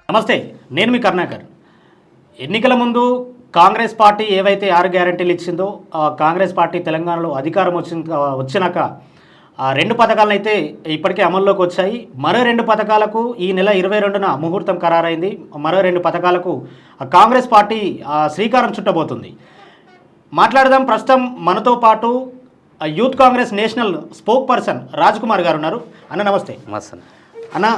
నమస్తే, నేను మీ కరుణాకర్. ఎన్నికల ముందు కాంగ్రెస్ పార్టీ ఏవైతే 6 గ్యారెంటీలు ఇచ్చిందో కాంగ్రెస్ పార్టీ తెలంగాణలో అధికారం వచ్చినాక ఆ 2 పథకాలను అయితే ఇప్పటికే అమల్లోకి వచ్చాయి. మరో 2 పథకాలకు ఈ నెల 22న ముహూర్తం ఖరారైంది. మరో 2 పథకాలకు కాంగ్రెస్ పార్టీ శ్రీకారం చుట్టబోతుంది. మాట్లాడదాం. ప్రస్తుతం మనతో పాటు youth Congress national spoke person Raj Kumar గారు ఉన్నారు. అన్న నమస్తే. అన్న,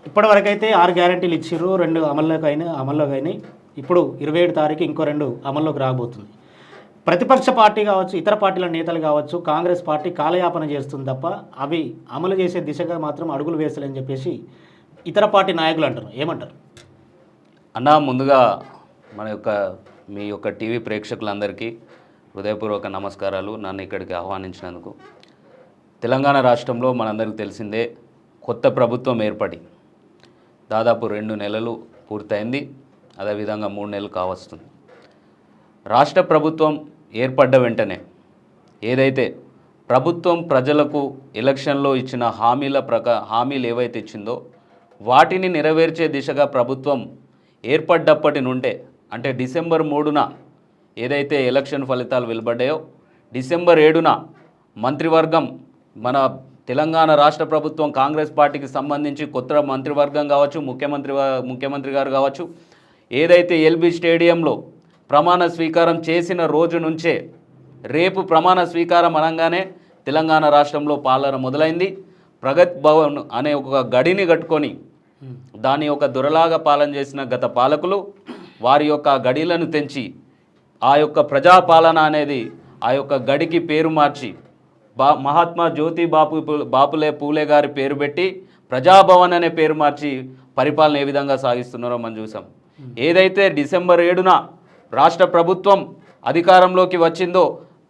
ఇప్పటివరకైతే 6 గ్యారెంటీలు ఇచ్చిర్రు, 2 అమల్లోకి అయినాయి. ఇప్పుడు 27 తారీఖు ఇంకో 2 అమల్లోకి రాబోతుంది. ప్రతిపక్ష పార్టీ కావచ్చు, ఇతర పార్టీల నేతలు కావచ్చు, కాంగ్రెస్ పార్టీ కాలయాపన చేస్తుంది తప్ప అవి అమలు చేసే దిశగా మాత్రం అడుగులు వేస్తలేని చెప్పేసి ఇతర పార్టీ నాయకులు అంటారు. ఏమంటారు అన్న? ముందుగా మీ యొక్క టీవీ ప్రేక్షకులందరికీ హృదయపూర్వక నమస్కారాలు. నన్ను ఇక్కడికి ఆహ్వానించినందుకు. తెలంగాణ రాష్ట్రంలో మనందరికీ తెలిసిందే, కొత్త ప్రభుత్వం ఏర్పడి దాదాపు 2 నెలలు పూర్తయింది. అదేవిధంగా 3 నెలలు కావస్తుంది. రాష్ట్ర ప్రభుత్వం ఏర్పడ్డ వెంటనే ఏదైతే ప్రభుత్వం ప్రజలకు ఎలక్షన్లో ఇచ్చిన హామీలు ఏవైతే ఇచ్చిందో వాటిని నెరవేర్చే దిశగా ప్రభుత్వం ఏర్పడ్డప్పటి నుండే, అంటే డిసెంబర్ 3న ఏదైతే ఎలక్షన్ ఫలితాలు వెలువడ్డాయో, డిసెంబర్ 7న మంత్రివర్గం, మన తెలంగాణ రాష్ట్ర ప్రభుత్వం కాంగ్రెస్ పార్టీకి సంబంధించి కొత్త మంత్రివర్గం కావచ్చు, ముఖ్యమంత్రి గారు కావచ్చు, ఏదైతే ఎల్బీ స్టేడియంలో ప్రమాణ స్వీకారం చేసిన రోజు నుంచే రేపు ప్రమాణ స్వీకారం అనగానే తెలంగాణ రాష్ట్రంలో పాలన మొదలైంది. ప్రగతి భవన్ అనే ఒక గడిని కట్టుకొని దాని యొక్క దురలాగా పాలన చేసిన గత పాలకులు వారి యొక్క గడిలను తెంచి ఆ యొక్క ప్రజాపాలన అనేది ఆ యొక్క గడికి పేరు మార్చి మహాత్మా జ్యోతి బాపులే పూలే గారి పేరు పెట్టి ప్రజాభవన్ అనే పేరు మార్చి పరిపాలన ఏ విధంగా సాగిస్తున్నారో మనం చూసాం. ఏదైతే డిసెంబర్ 7న రాష్ట్ర ప్రభుత్వం అధికారంలోకి వచ్చిందో,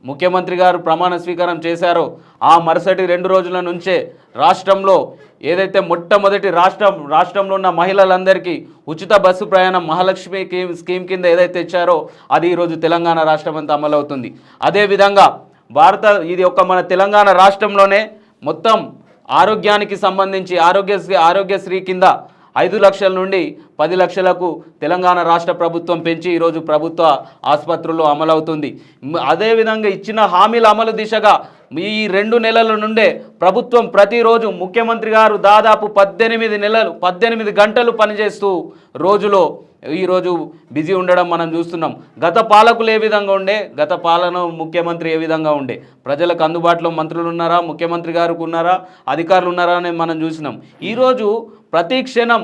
ముఖ్యమంత్రి గారు ప్రమాణ స్వీకారం చేశారో, ఆ మరుసటి 2 రోజుల నుంచే రాష్ట్రంలో ఏదైతే మొట్టమొదటి రాష్ట్రంలో ఉన్న మహిళలందరికీ ఉచిత బస్సు ప్రయాణం మహాలక్ష్మి స్కీమ్ కింద ఏదైతే ఇచ్చారో అది ఈరోజు తెలంగాణ రాష్ట్రం అంతా అమలవుతుంది. అదేవిధంగా ఇది మన తెలంగాణ రాష్ట్రంలోనే మొత్తం ఆరోగ్యానికి సంబంధించి ఆరోగ్యశ్రీ కింద 5 లక్షల నుండి 10 లక్షలకు తెలంగాణ రాష్ట్ర ప్రభుత్వం పెంచి ఈరోజు ప్రభుత్వ ఆసుపత్రుల్లో అమలవుతుంది. అదేవిధంగా ఇచ్చిన హామీల అమలు దిశగా ఈ 2 నెలల నుండే ప్రభుత్వం ప్రతిరోజు ముఖ్యమంత్రి గారు దాదాపు 18 గంటలు పనిచేస్తూ రోజులో ఈరోజు బిజీ ఉండడం మనం చూస్తున్నాం. గత పాలకులు ఏ విధంగా ఉండే, గత పాలన ముఖ్యమంత్రి ఏ విధంగా ఉండే, ప్రజలకు అందుబాటులో మంత్రులు ఉన్నారా, ముఖ్యమంత్రి గారికి ఉన్నారా, అధికారులు ఉన్నారా అని మనం చూసినాం. ఈరోజు ప్రతి క్షణం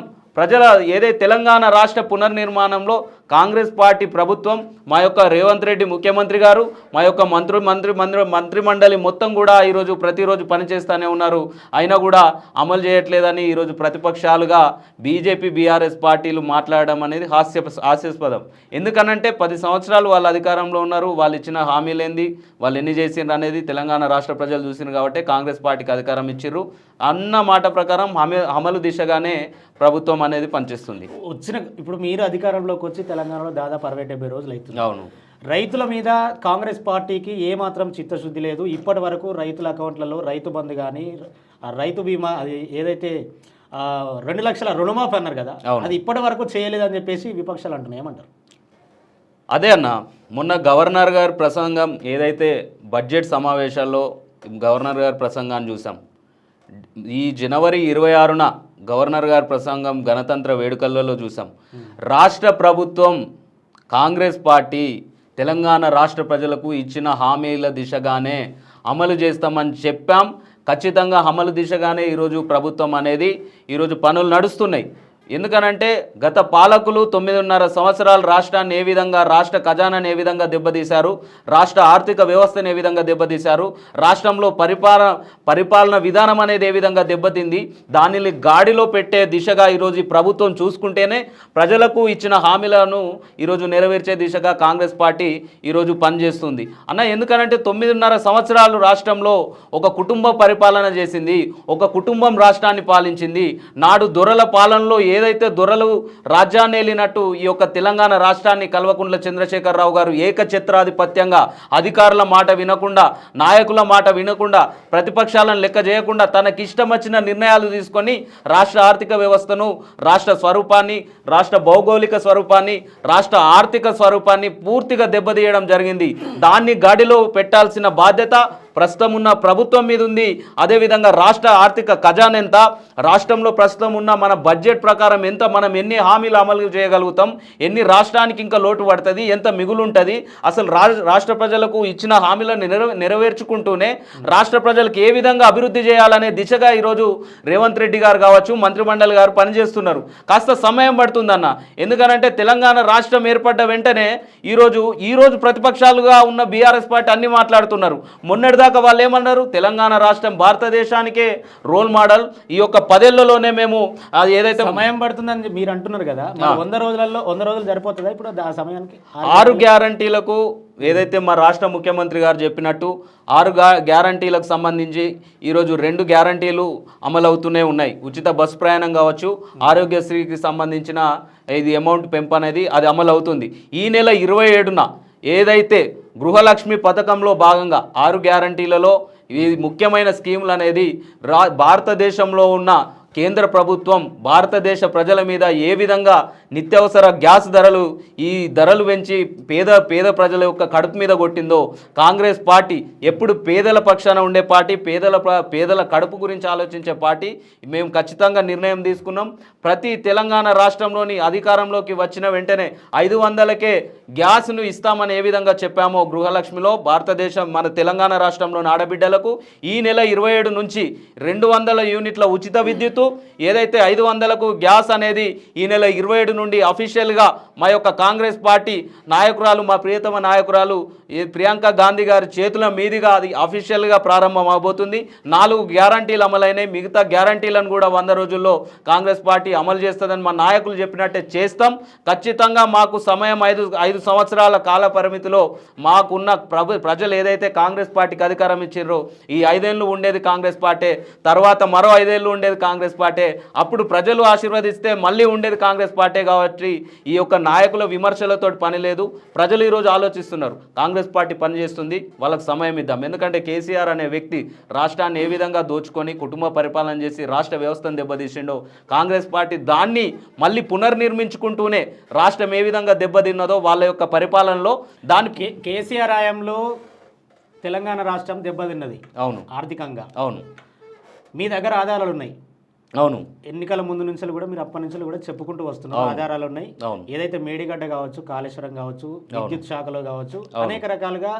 ఏదైతే తెలంగాణ రాష్ట్ర పునర్నిర్మాణంలో కాంగ్రెస్ పార్టీ ప్రభుత్వం, మా యొక్క రేవంత్ రెడ్డి ముఖ్యమంత్రి గారు, మా యొక్క మంత్రిమండలి మొత్తం కూడా ఈరోజు ప్రతిరోజు పనిచేస్తూనే ఉన్నారు. అయినా కూడా అమలు చేయట్లేదని ఈరోజు ప్రతిపక్షాలుగా బీజేపీ బీఆర్ఎస్ పార్టీలు మాట్లాడడం అనేది హాస్యాస్పదం. ఎందుకనంటే 10 సంవత్సరాలు వాళ్ళు అధికారంలో ఉన్నారు. వాళ్ళు ఇచ్చిన హామీలేంది, వాళ్ళు ఎన్ని చేసిండ్రు అనేది తెలంగాణ రాష్ట్ర ప్రజలు చూసిండ్రు కాబట్టి కాంగ్రెస్ పార్టీకి అధికారం ఇచ్చిర్రు అన్న మాట ప్రకారం అమలు దిశగానే ప్రభుత్వం అనేది పనిచేస్తుంది. ఇప్పుడు మీరు అధికారంలోకి వచ్చి తెలంగాణలో దాదాపు 60-70 రోజులు అవుతుంది. అవును. రైతుల మీద కాంగ్రెస్ పార్టీకి ఏమాత్రం చిత్తశుద్ధి లేదు. ఇప్పటి వరకు రైతుల అకౌంట్లలో రైతు బంధు కానీ, రైతు బీమా, అది ఏదైతే 2 లక్షల రుణమాఫీ అన్నారు కదా, అది ఇప్పటి వరకు చేయలేదని చెప్పేసి విపక్షాలు అంటున్నాయి. ఏమంటారు? అదే అన్న, మొన్న గవర్నర్ గారి ప్రసంగం, ఏదైతే బడ్జెట్ సమావేశాల్లో గవర్నర్ గారి ప్రసంగాన్ని చూసాం. ఈ జనవరి 26న గవర్నర్ గారి ప్రసంగం గణతంత్ర వేడుకలలో చూసాం. రాష్ట్ర ప్రభుత్వం, కాంగ్రెస్ పార్టీ తెలంగాణ రాష్ట్ర ప్రజలకు ఇచ్చిన హామీల దిశగానే అమలు చేస్తామని చెప్పాం. ఖచ్చితంగా అమలు దిశగానే ఈరోజు ప్రభుత్వం అనేది ఈరోజు పనులు నడుస్తున్నాయి. ఎందుకనంటే గత పాలకులు 9.5 సంవత్సరాలు రాష్ట్రాన్ని ఏ విధంగా, రాష్ట్ర ఖజానాన్ని ఏ విధంగా దెబ్బతీశారు, రాష్ట్ర ఆర్థిక వ్యవస్థను ఏ విధంగా దెబ్బతీశారు, రాష్ట్రంలో పరిపాలన విధానం అనేది ఏ విధంగా దెబ్బతింది, దానిని గాడిలో పెట్టే దిశగా ఈరోజు ఈ ప్రభుత్వం చూసుకుంటేనే ప్రజలకు ఇచ్చిన హామీలను ఈరోజు నెరవేర్చే దిశగా కాంగ్రెస్ పార్టీ ఈరోజు పనిచేస్తుంది అన్న. ఎందుకనంటే 9.5 సంవత్సరాలు రాష్ట్రంలో ఒక కుటుంబ పరిపాలన చేసింది, ఒక కుటుంబం రాష్ట్రాన్ని పాలించింది. నాడు దొరల పాలనలో ఏదైతే దొరలు రాజ్యాన్ని ఏలినట్టు ఈ యొక్క తెలంగాణ రాష్ట్రాన్ని కల్వకుంట్ల చంద్రశేఖరరావు గారు ఏకఛత్రాధిపత్యంగా అధికారుల మాట వినకుండా, నాయకుల మాట వినకుండా, ప్రతిపక్షాలను లెక్క చేయకుండా తనకిష్టం వచ్చిన నిర్ణయాలు తీసుకొని రాష్ట్ర ఆర్థిక వ్యవస్థను, రాష్ట్ర స్వరూపాన్ని, రాష్ట్ర భౌగోళిక స్వరూపాన్ని, రాష్ట్ర ఆర్థిక స్వరూపాన్ని పూర్తిగా దెబ్బతీయడం జరిగింది. దాన్ని గాడిలో పెట్టాల్సిన బాధ్యత ప్రస్తుతం ఉన్న ప్రభుత్వం మీద ఉంది. అదేవిధంగా రాష్ట్ర ఆర్థిక ఖజానా ఎంత, రాష్ట్రంలో ప్రస్తుతం ఉన్న మన బడ్జెట్ ప్రకారం ఎంత, మనం ఎన్ని హామీలు అమలు చేయగలుగుతాం, ఎన్ని రాష్ట్రానికి ఇంకా లోటు పడుతుంది, ఎంత మిగులు ఉంటుంది, అసలు రాష్ట్ర ప్రజలకు ఇచ్చిన హామీలను నెరవేర్చుకుంటూనే రాష్ట్ర ప్రజలకు ఏ విధంగా అభివృద్ధి చేయాలనే దిశగా ఈరోజు రేవంత్ రెడ్డి గారు కావచ్చు, మంత్రిమండలి గారు పనిచేస్తున్నారు. కాస్త సమయం పడుతుందన్న. ఎందుకనంటే తెలంగాణ రాష్ట్రం ఏర్పడ్డ వెంటనే ఈరోజు ప్రతిపక్షాలుగా ఉన్న బీఆర్ఎస్ పార్టీ అన్ని మాట్లాడుతున్నారు. మొన్నటిదాకా వాళ్ళు ఏమన్నారు, తెలంగాణ రాష్ట్రం భారతదేశానికే రోల్ మోడల్, ఈ యొక్క 10 ఏళ్లలోనే మేము అది ఏదైతే సమయం పడుతుందని మీరు అంటున్నారు కదా, 100 రోజులు సరిపోతుందా ఇప్పుడు ఆ సమయానికి? 6 గ్యారంటీలకు ఏదైతే మా రాష్ట్ర ముఖ్యమంత్రి గారు చెప్పినట్టు 6 గ్యారంటీలకు సంబంధించి ఈరోజు 2 గ్యారంటీలు అమలవుతూనే ఉన్నాయి. ఉచిత బస్ ప్రయాణం కావచ్చు, ఆరోగ్యశ్రీకి సంబంధించిన ఇది అమౌంట్ పెంపు అనేది అది అమలు అవుతుంది. ఈ నెల 27న ఏదైతే గృహలక్ష్మి పథకంలో భాగంగా 6 గ్యారంటీలలో ఈ ముఖ్యమైన స్కీములు అనేది భారతదేశంలో ఉన్న కేంద్ర ప్రభుత్వం భారతదేశ ప్రజల మీద ఏ విధంగా నిత్యావసర గ్యాస్ ధరలు ఈ ధరలు పెంచి పేద ప్రజల యొక్క కడుపు మీద కొట్టిందో, కాంగ్రెస్ పార్టీ ఎప్పుడు పేదల పక్షాన ఉండే పార్టీ, పేదల కడుపు గురించి ఆలోచించే పార్టీ. మేము ఖచ్చితంగా నిర్ణయం తీసుకున్నాం. ప్రతి తెలంగాణ రాష్ట్రంలోని అధికారంలోకి వచ్చిన వెంటనే 500కే గ్యాస్ను ఇస్తామని ఏ విధంగా చెప్పామో గృహలక్ష్మిలో భారతదేశం మన తెలంగాణ రాష్ట్రంలోని ఆడబిడ్డలకు ఈ నెల 27 నుంచి 200 యూనిట్ల ఉచిత విద్యుత్తు, ఏదైతే 500కు గ్యాస్ అనేది ఈ నెల 27 నుండి అఫీషియల్గా మా యొక్క కాంగ్రెస్ పార్టీ నాయకురాలు, మా ప్రియతమ నాయకురాలు ప్రియాంక గాంధీ గారి చేతుల మీదుగా అది అఫీషియల్గా ప్రారంభం అవబోతుంది. 4 గ్యారంటీలు అమలైనాయి. మిగతా గ్యారంటీలను కూడా 100 రోజుల్లో కాంగ్రెస్ పార్టీ అమలు చేస్తుందని మా నాయకులు చెప్పినట్టే చేస్తాం. ఖచ్చితంగా మాకు సమయం 5 సంవత్సరాల కాల పరిమితిలో మాకున్న ప్రజలు ఏదైతే కాంగ్రెస్ పార్టీకి అధికారం ఇచ్చారో ఈ 5 ఏళ్ళు ఉండేది కాంగ్రెస్ పార్టీ, తర్వాత మరో 5 ఏళ్ళు ఉండేది కాంగ్రెస్ పార్టీ, అప్పుడు ప్రజలు ఆశీర్వదిస్తే మళ్ళీ ఉండేది కాంగ్రెస్ పార్టీ. కాబట్టి ఈ యొక్క నాయకుల విమర్శలతో పని లేదు. ప్రజలు ఈరోజు ఆలోచిస్తున్నారు, కాంగ్రెస్ పార్టీ పనిచేస్తుంది, వాళ్ళకి సమయం ఇద్దాం. ఎందుకంటే కేసీఆర్ అనే వ్యక్తి రాష్ట్రాన్ని ఏ విధంగా దోచుకొని కుటుంబ పరిపాలన చేసి రాష్ట్ర వ్యవస్థను దెబ్బతీసిండో, కాంగ్రెస్ పార్టీ దాన్ని మళ్ళీ పునర్నిర్మించుకుంటూనే రాష్ట్రం ఏ విధంగా దెబ్బతిన్నదో వాళ్ళ యొక్క పరిపాలనలో దానికి కేసీఆర్ హయాంలో తెలంగాణ రాష్ట్రం దెబ్బతిన్నది. అవును, ఆర్థికంగా. అవును. మీ దగ్గర ఆధారాలు ఉన్నాయి. అవును, ఎన్నికల ముందు నుంచి కూడా మీరు అప్పటి నుంచి కూడా చెప్పుకుంటూ వస్తున్నారు, ఆధారాలు ఉన్నాయి. ఏదైతే మేడిగడ్డ కావచ్చు, కాళేశ్వరం కావచ్చు, విద్యుత్ శాఖలో కావచ్చు, అనేక రకాలుగా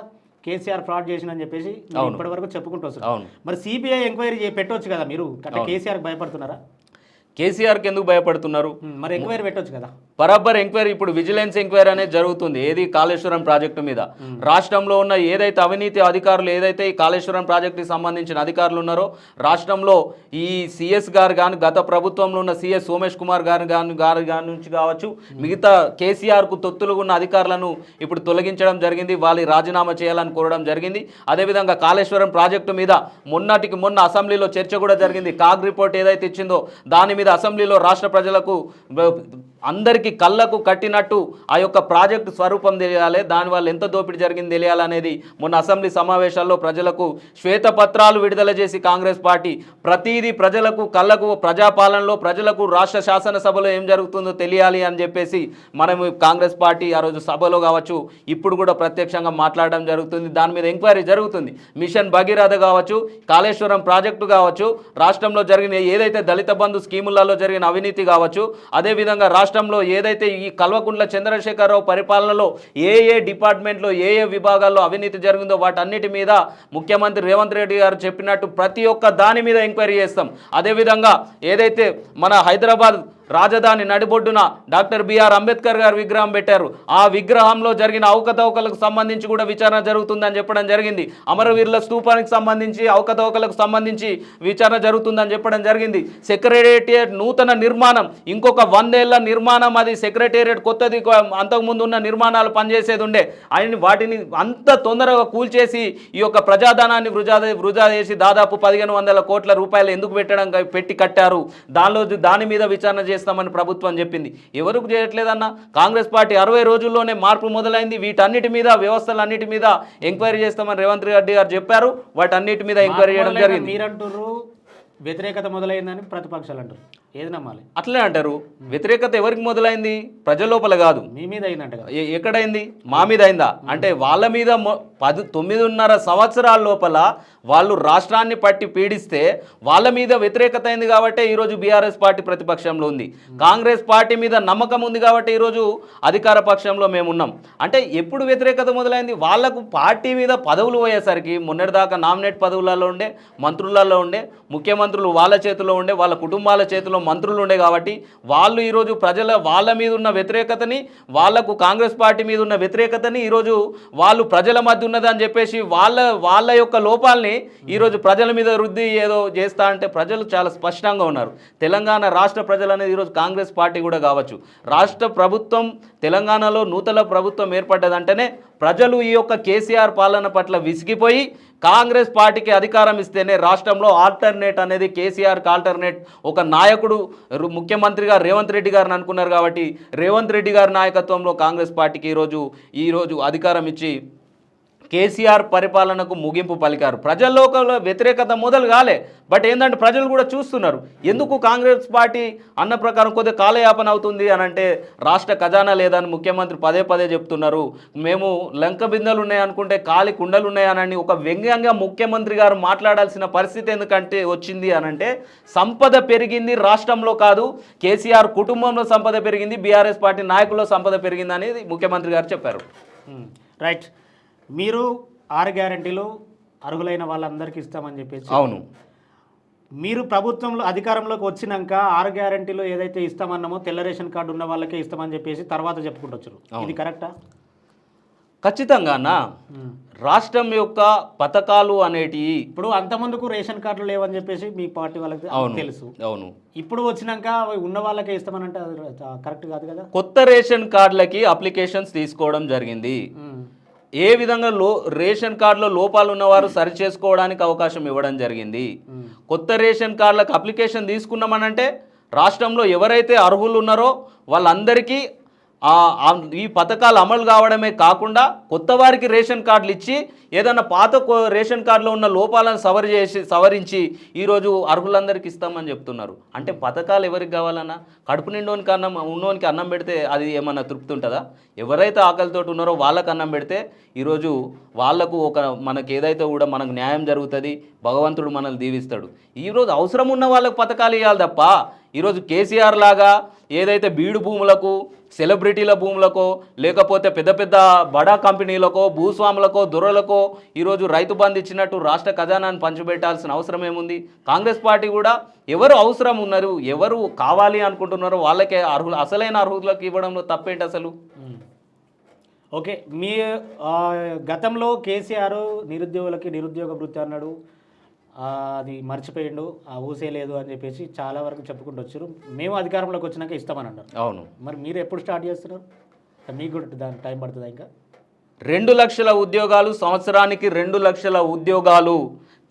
కేసీఆర్ ఫ్రాడ్ చేసిందని చెప్పేసి ఇప్పటి వరకు చెప్పుకుంటూ వస్తున్నారు. మరి సిబిఐ ఎంక్వైరీ పెట్టవచ్చు కదా మీరు, కేసీఆర్ భయపడుతున్నారా? కేసీఆర్కి ఎందుకు భయపడుతున్నారు? మరి ఎంక్వైరీ పెట్టవచ్చు కదా. బరాబర్ ఎంక్వైరీ, ఇప్పుడు విజిలెన్స్ ఎంక్వైరీ అనేది జరుగుతుంది. ఏది కాళేశ్వరం ప్రాజెక్టు మీద. రాష్ట్రంలో ఉన్న ఏదైతే అవినీతి అధికారులు, ఏదైతే ఈ కాళేశ్వరం ప్రాజెక్టుకి సంబంధించిన అధికారులు ఉన్నారో, రాష్ట్రంలో ఈ సిఎస్ గారు కానీ, గత ప్రభుత్వంలో ఉన్న సిఎస్ సోమేష్ కుమార్ గారు నుంచి కావచ్చు, మిగతా కేసీఆర్కు తొత్తులుగా ఉన్న అధికారులను ఇప్పుడు తొలగించడం జరిగింది. వాళ్ళు రాజీనామా చేయాలని కోరడం జరిగింది. అదేవిధంగా కాళేశ్వరం ప్రాజెక్టు మీద మొన్న అసెంబ్లీలో చర్చ కూడా జరిగింది. కాగ్ రిపోర్ట్ ఏదైతే ఇచ్చిందో దాని మీద అసెంబ్లీలో రాష్ట్ర ప్రజలకు అందరికీ కళ్ళకు కట్టినట్టు ఆ యొక్క ప్రాజెక్టు స్వరూపం తెలియాలి, దానివల్ల ఎంత దోపిడీ జరిగింది తెలియాలనేది మొన్న అసెంబ్లీ సమావేశాల్లో ప్రజలకు శ్వేతపత్రాలు విడుదల చేసి కాంగ్రెస్ పార్టీ ప్రతిదీ ప్రజలకు కళ్ళకు, ప్రజాపాలనలో ప్రజలకు రాష్ట్ర శాసనసభలో ఏం జరుగుతుందో తెలియాలి అని చెప్పేసి మనం కాంగ్రెస్ పార్టీ ఆ రోజు సభలో కావచ్చు, ఇప్పుడు కూడా ప్రత్యక్షంగా మాట్లాడడం జరుగుతుంది. దాని మీద ఎంక్వైరీ జరుగుతుంది. మిషన్ భగీరథ కావచ్చు, కాళేశ్వరం ప్రాజెక్టు కావచ్చు, రాష్ట్రంలో జరిగిన ఏదైతే దళిత బంధు స్కీములలో జరిగిన అవినీతి కావచ్చు, అదేవిధంగా రాష్ట్రంలో ఏదైతే ఈ కల్వకుంట్ల చంద్రశేఖరరావు పరిపాలనలో ఏ డిపార్ట్మెంట్లో ఏ విభాగాల్లో అవినీతి జరిగిందో వాటన్నిటి మీద ముఖ్యమంత్రి రేవంత్ రెడ్డి గారు చెప్పినట్టు ప్రతి ఒక్క దాని మీద ఎంక్వైరీ చేస్తాం. అదేవిధంగా ఏదైతే మన హైదరాబాద్ రాజధాని నడిబొడ్డున డాక్టర్ బిఆర్ అంబేద్కర్ గారు విగ్రహం పెట్టారు, ఆ విగ్రహంలో జరిగిన అవకతవకలకు సంబంధించి కూడా విచారణ జరుగుతుందని చెప్పడం జరిగింది. అమరవీరుల స్తూపానికి సంబంధించి అవకతవకలకు సంబంధించి విచారణ జరుగుతుందని చెప్పడం జరిగింది. సెక్రటేరియట్ నూతన నిర్మాణం, ఇంకొక 100 ఏళ్ల నిర్మాణం, అది సెక్రటేరియట్ కొత్తది, అంతకుముందు ఉన్న నిర్మాణాలు పనిచేసేది ఉండే, వాటిని అంత తొందరగా కూల్చేసి ఈ యొక్క ప్రజాధనాన్ని వృధా చేసి దాదాపు 1500 కోట్ల రూపాయలు ఎందుకు పెట్టి కట్టారు, దాని మీద విచారణ చేస్తామని ప్రభుత్వం చెప్పింది. ఎవరికి చేయట్లేదన్న? కాంగ్రెస్ పార్టీ 60 రోజుల్లోనే మార్పు మొదలైంది. వీటన్నిటి మీద, వ్యవస్థలన్నిటి మీద ఎంక్వైరీ చేస్తామని రేవంత్ రెడ్డి గారు చెప్పారు. వాటన్నిటి మీద ఎంక్వైరీ చేయడం జరిగింది. మీరంటారు వ్యతిరేకత మొదలైందని, ప్రతిపక్షాలు అంటారు. ఏది నమ్మాలి? అట్లే అంటారు. వ్యతిరేకత ఎవరికి మొదలైంది? ప్రజల లోపల కాదు. మీ మీద అయిందంట కదా. ఎక్కడైంది? మా మీద అయిందా? అంటే వాళ్ళ మీద 9.5 సంవత్సరాల లోపల వాళ్ళు రాష్ట్రాన్ని పట్టి పీడిస్తే వాళ్ళ మీద వ్యతిరేకత అయింది కాబట్టి ఈరోజు బీఆర్ఎస్ పార్టీ ప్రతిపక్షంలో ఉంది. కాంగ్రెస్ పార్టీ మీద నమ్మకం ఉంది కాబట్టి ఈరోజు అధికార పక్షంలో మేము ఉన్నాం. అంటే ఎప్పుడు వ్యతిరేకత మొదలైంది? వాళ్లకు పార్టీ మీద పదవులు పోయేసరికి, మొన్నటిదాకా నామినేట్ పదవులలో ఉండే, మంత్రులలో ఉండే, ముఖ్యమంత్రులు వాళ్ళ చేతిలో ఉండే, వాళ్ళ కుటుంబాల చేతిలో మంత్రులు ఉండే కాబట్టి వాళ్ళు ఈరోజు వాళ్ళ మీద ఉన్న వ్యతిరేకతని, వాళ్లకు కాంగ్రెస్ పార్టీ మీద ఉన్న వ్యతిరేకతని ఈరోజు వాళ్ళు ప్రజల మధ్య ఉన్నదని చెప్పేసి వాళ్ళ యొక్క లోపాలని ఈరోజు ప్రజల మీద రుద్ది ఏదో చేస్తా అంటే ప్రజలు చాలా స్పష్టంగా ఉన్నారు. తెలంగాణ రాష్ట్ర ప్రజలు అనేది ఈరోజు కాంగ్రెస్ పార్టీ కూడా కావచ్చు. రాష్ట్ర ప్రభుత్వం తెలంగాణలో నూతన ప్రభుత్వం ఏర్పడ్డదంటేనే ప్రజలు ఈ యొక్క కేసీఆర్ పాలన పట్ల విసిగిపోయి కాంగ్రెస్ పార్టీకి అధికారం ఇస్తేనే రాష్ట్రంలో ఆల్టర్నేట్ అనేది, కేసీఆర్కి ఆల్టర్నేట్ ఒక నాయకుడు ముఖ్యమంత్రిగా రేవంత్ రెడ్డి గారిని అనుకున్నారు కాబట్టి రేవంత్ రెడ్డి గారి నాయకత్వంలో కాంగ్రెస్ పార్టీకి ఈరోజు అధికారం ఇచ్చి కేసీఆర్ పరిపాలనకు ముగింపు పలికారు. ప్రజల్లో వ్యతిరేకత మొదలు కాలే, బట్ ఏంటంటే ప్రజలు కూడా చూస్తున్నారు. ఎందుకు కాంగ్రెస్ పార్టీ అన్న ప్రకారం కొద్దిగా కాలయాపన అవుతుంది అని అంటే రాష్ట్ర ఖజానా లేదని ముఖ్యమంత్రి పదే చెప్తున్నారు. మేము లంక బిందెలు ఉన్నాయనుకుంటే ఖాళీ కుండలు ఉన్నాయని ఒక వ్యంగ్యంగా ముఖ్యమంత్రి గారు మాట్లాడాల్సిన పరిస్థితి ఎందుకంటే వచ్చింది అనంటే సంపద పెరిగింది రాష్ట్రంలో కాదు, కేసీఆర్ కుటుంబంలో సంపద పెరిగింది, బీఆర్ఎస్ పార్టీ నాయకుల్లో సంపద పెరిగింది అనేది ముఖ్యమంత్రి గారు చెప్పారు. రైట్. మీరు 6 గ్యారెంటీలు అర్హులైన వాళ్ళందరికీ ఇస్తామని చెప్పేసి, అవును, మీరు ప్రభుత్వంలో అధికారంలోకి వచ్చినాక 6 గ్యారెంటీలు ఏదైతే ఇస్తామన్నామో తెల్ల రేషన్ కార్డు ఉన్న వాళ్ళకే ఇస్తామని చెప్పేసి తర్వాత చెప్పుకుంటూ వచ్చారు. ఇది కరెక్టా? ఖచ్చితంగానా. రాష్ట్రం యొక్క పథకాలు అనేటివి ఇప్పుడు అంతమందుకు రేషన్ కార్డులు లేవని చెప్పేసి మీ పార్టీ వాళ్ళకి తెలుసు. అవును. ఇప్పుడు వచ్చినాక ఉన్న వాళ్ళకే ఇస్తామనంటే అది కరెక్ట్ కాదు కదా. కొత్త రేషన్ కార్డులకి అప్లికేషన్స్ తీసుకోవడం జరిగింది. ఏ విధంగా రేషన్ కార్డులో లోపాలు ఉన్నవారు సరి చేసుకోవడానికి అవకాశం ఇవ్వడం జరిగింది. కొత్త రేషన్ కార్డులకు అప్లికేషన్ తీసుకున్నామనంటే రాష్ట్రంలో ఎవరైతే అర్హులు ఉన్నారో వాళ్ళందరికీ ఈ పథకాలు అమలు కావడమే కాకుండా కొత్త వారికి రేషన్ కార్డులు ఇచ్చి ఏదన్నా పాత రేషన్ కార్డులో ఉన్న లోపాలను సవరించి ఈరోజు అర్హులందరికీ ఇస్తామని చెప్తున్నారు. అంటే పథకాలు ఎవరికి కావాలన్నా కడుపు నిండోనికి ఉన్నోనికి అన్నం పెడితే అది ఏమన్నా తృప్తి ఉంటుందా? ఎవరైతే ఆకలితో ఉన్నారో వాళ్ళకు అన్నం పెడితే ఈరోజు వాళ్లకు మనకు ఏదైతే కూడా మనకు న్యాయం జరుగుతుంది, భగవంతుడు మనల్ని దీవిస్తాడు. ఈరోజు అవసరం ఉన్న వాళ్ళకు పథకాలు ఇవ్వాలి తప్ప ఈరోజు కేసీఆర్ లాగా ఏదైతే బీడు భూములకు, సెలబ్రిటీల భూములకో, లేకపోతే పెద్ద బడా కంపెనీలకో, భూస్వాములకో, దొరలకో ఈరోజు రైతు బంధు ఇచ్చినట్టు రాష్ట్ర ఖజానాన్ని పంచిపెట్టాల్సిన అవసరం ఏముంది? కాంగ్రెస్ పార్టీ కూడా ఎవరు అవసరం ఉన్నారు, ఎవరు కావాలి అనుకుంటున్నారో వాళ్ళకే అసలైన అర్హులకు ఇవ్వడంలో తప్పేంటి అసలు? ఓకే. మీ గతంలో కేసీఆర్ నిరుద్యోగులకి నిరుద్యోగ భృతి అన్నాడు, అది మర్చిపోయిండు, ఊసే లేదు అని చెప్పేసి చాలా వరకు చెప్పుకుంటూ వచ్చారు. మేము అధికారంలోకి వచ్చినాక ఇస్తామని అన్నారు. అవును. మరి మీరు ఎప్పుడు స్టార్ట్ చేస్తున్నారు? మీకు కూడా దానికి టైం పడుతుందా? ఇంకా 2 లక్షల ఉద్యోగాలు, సంవత్సరానికి 2 లక్షల ఉద్యోగాలు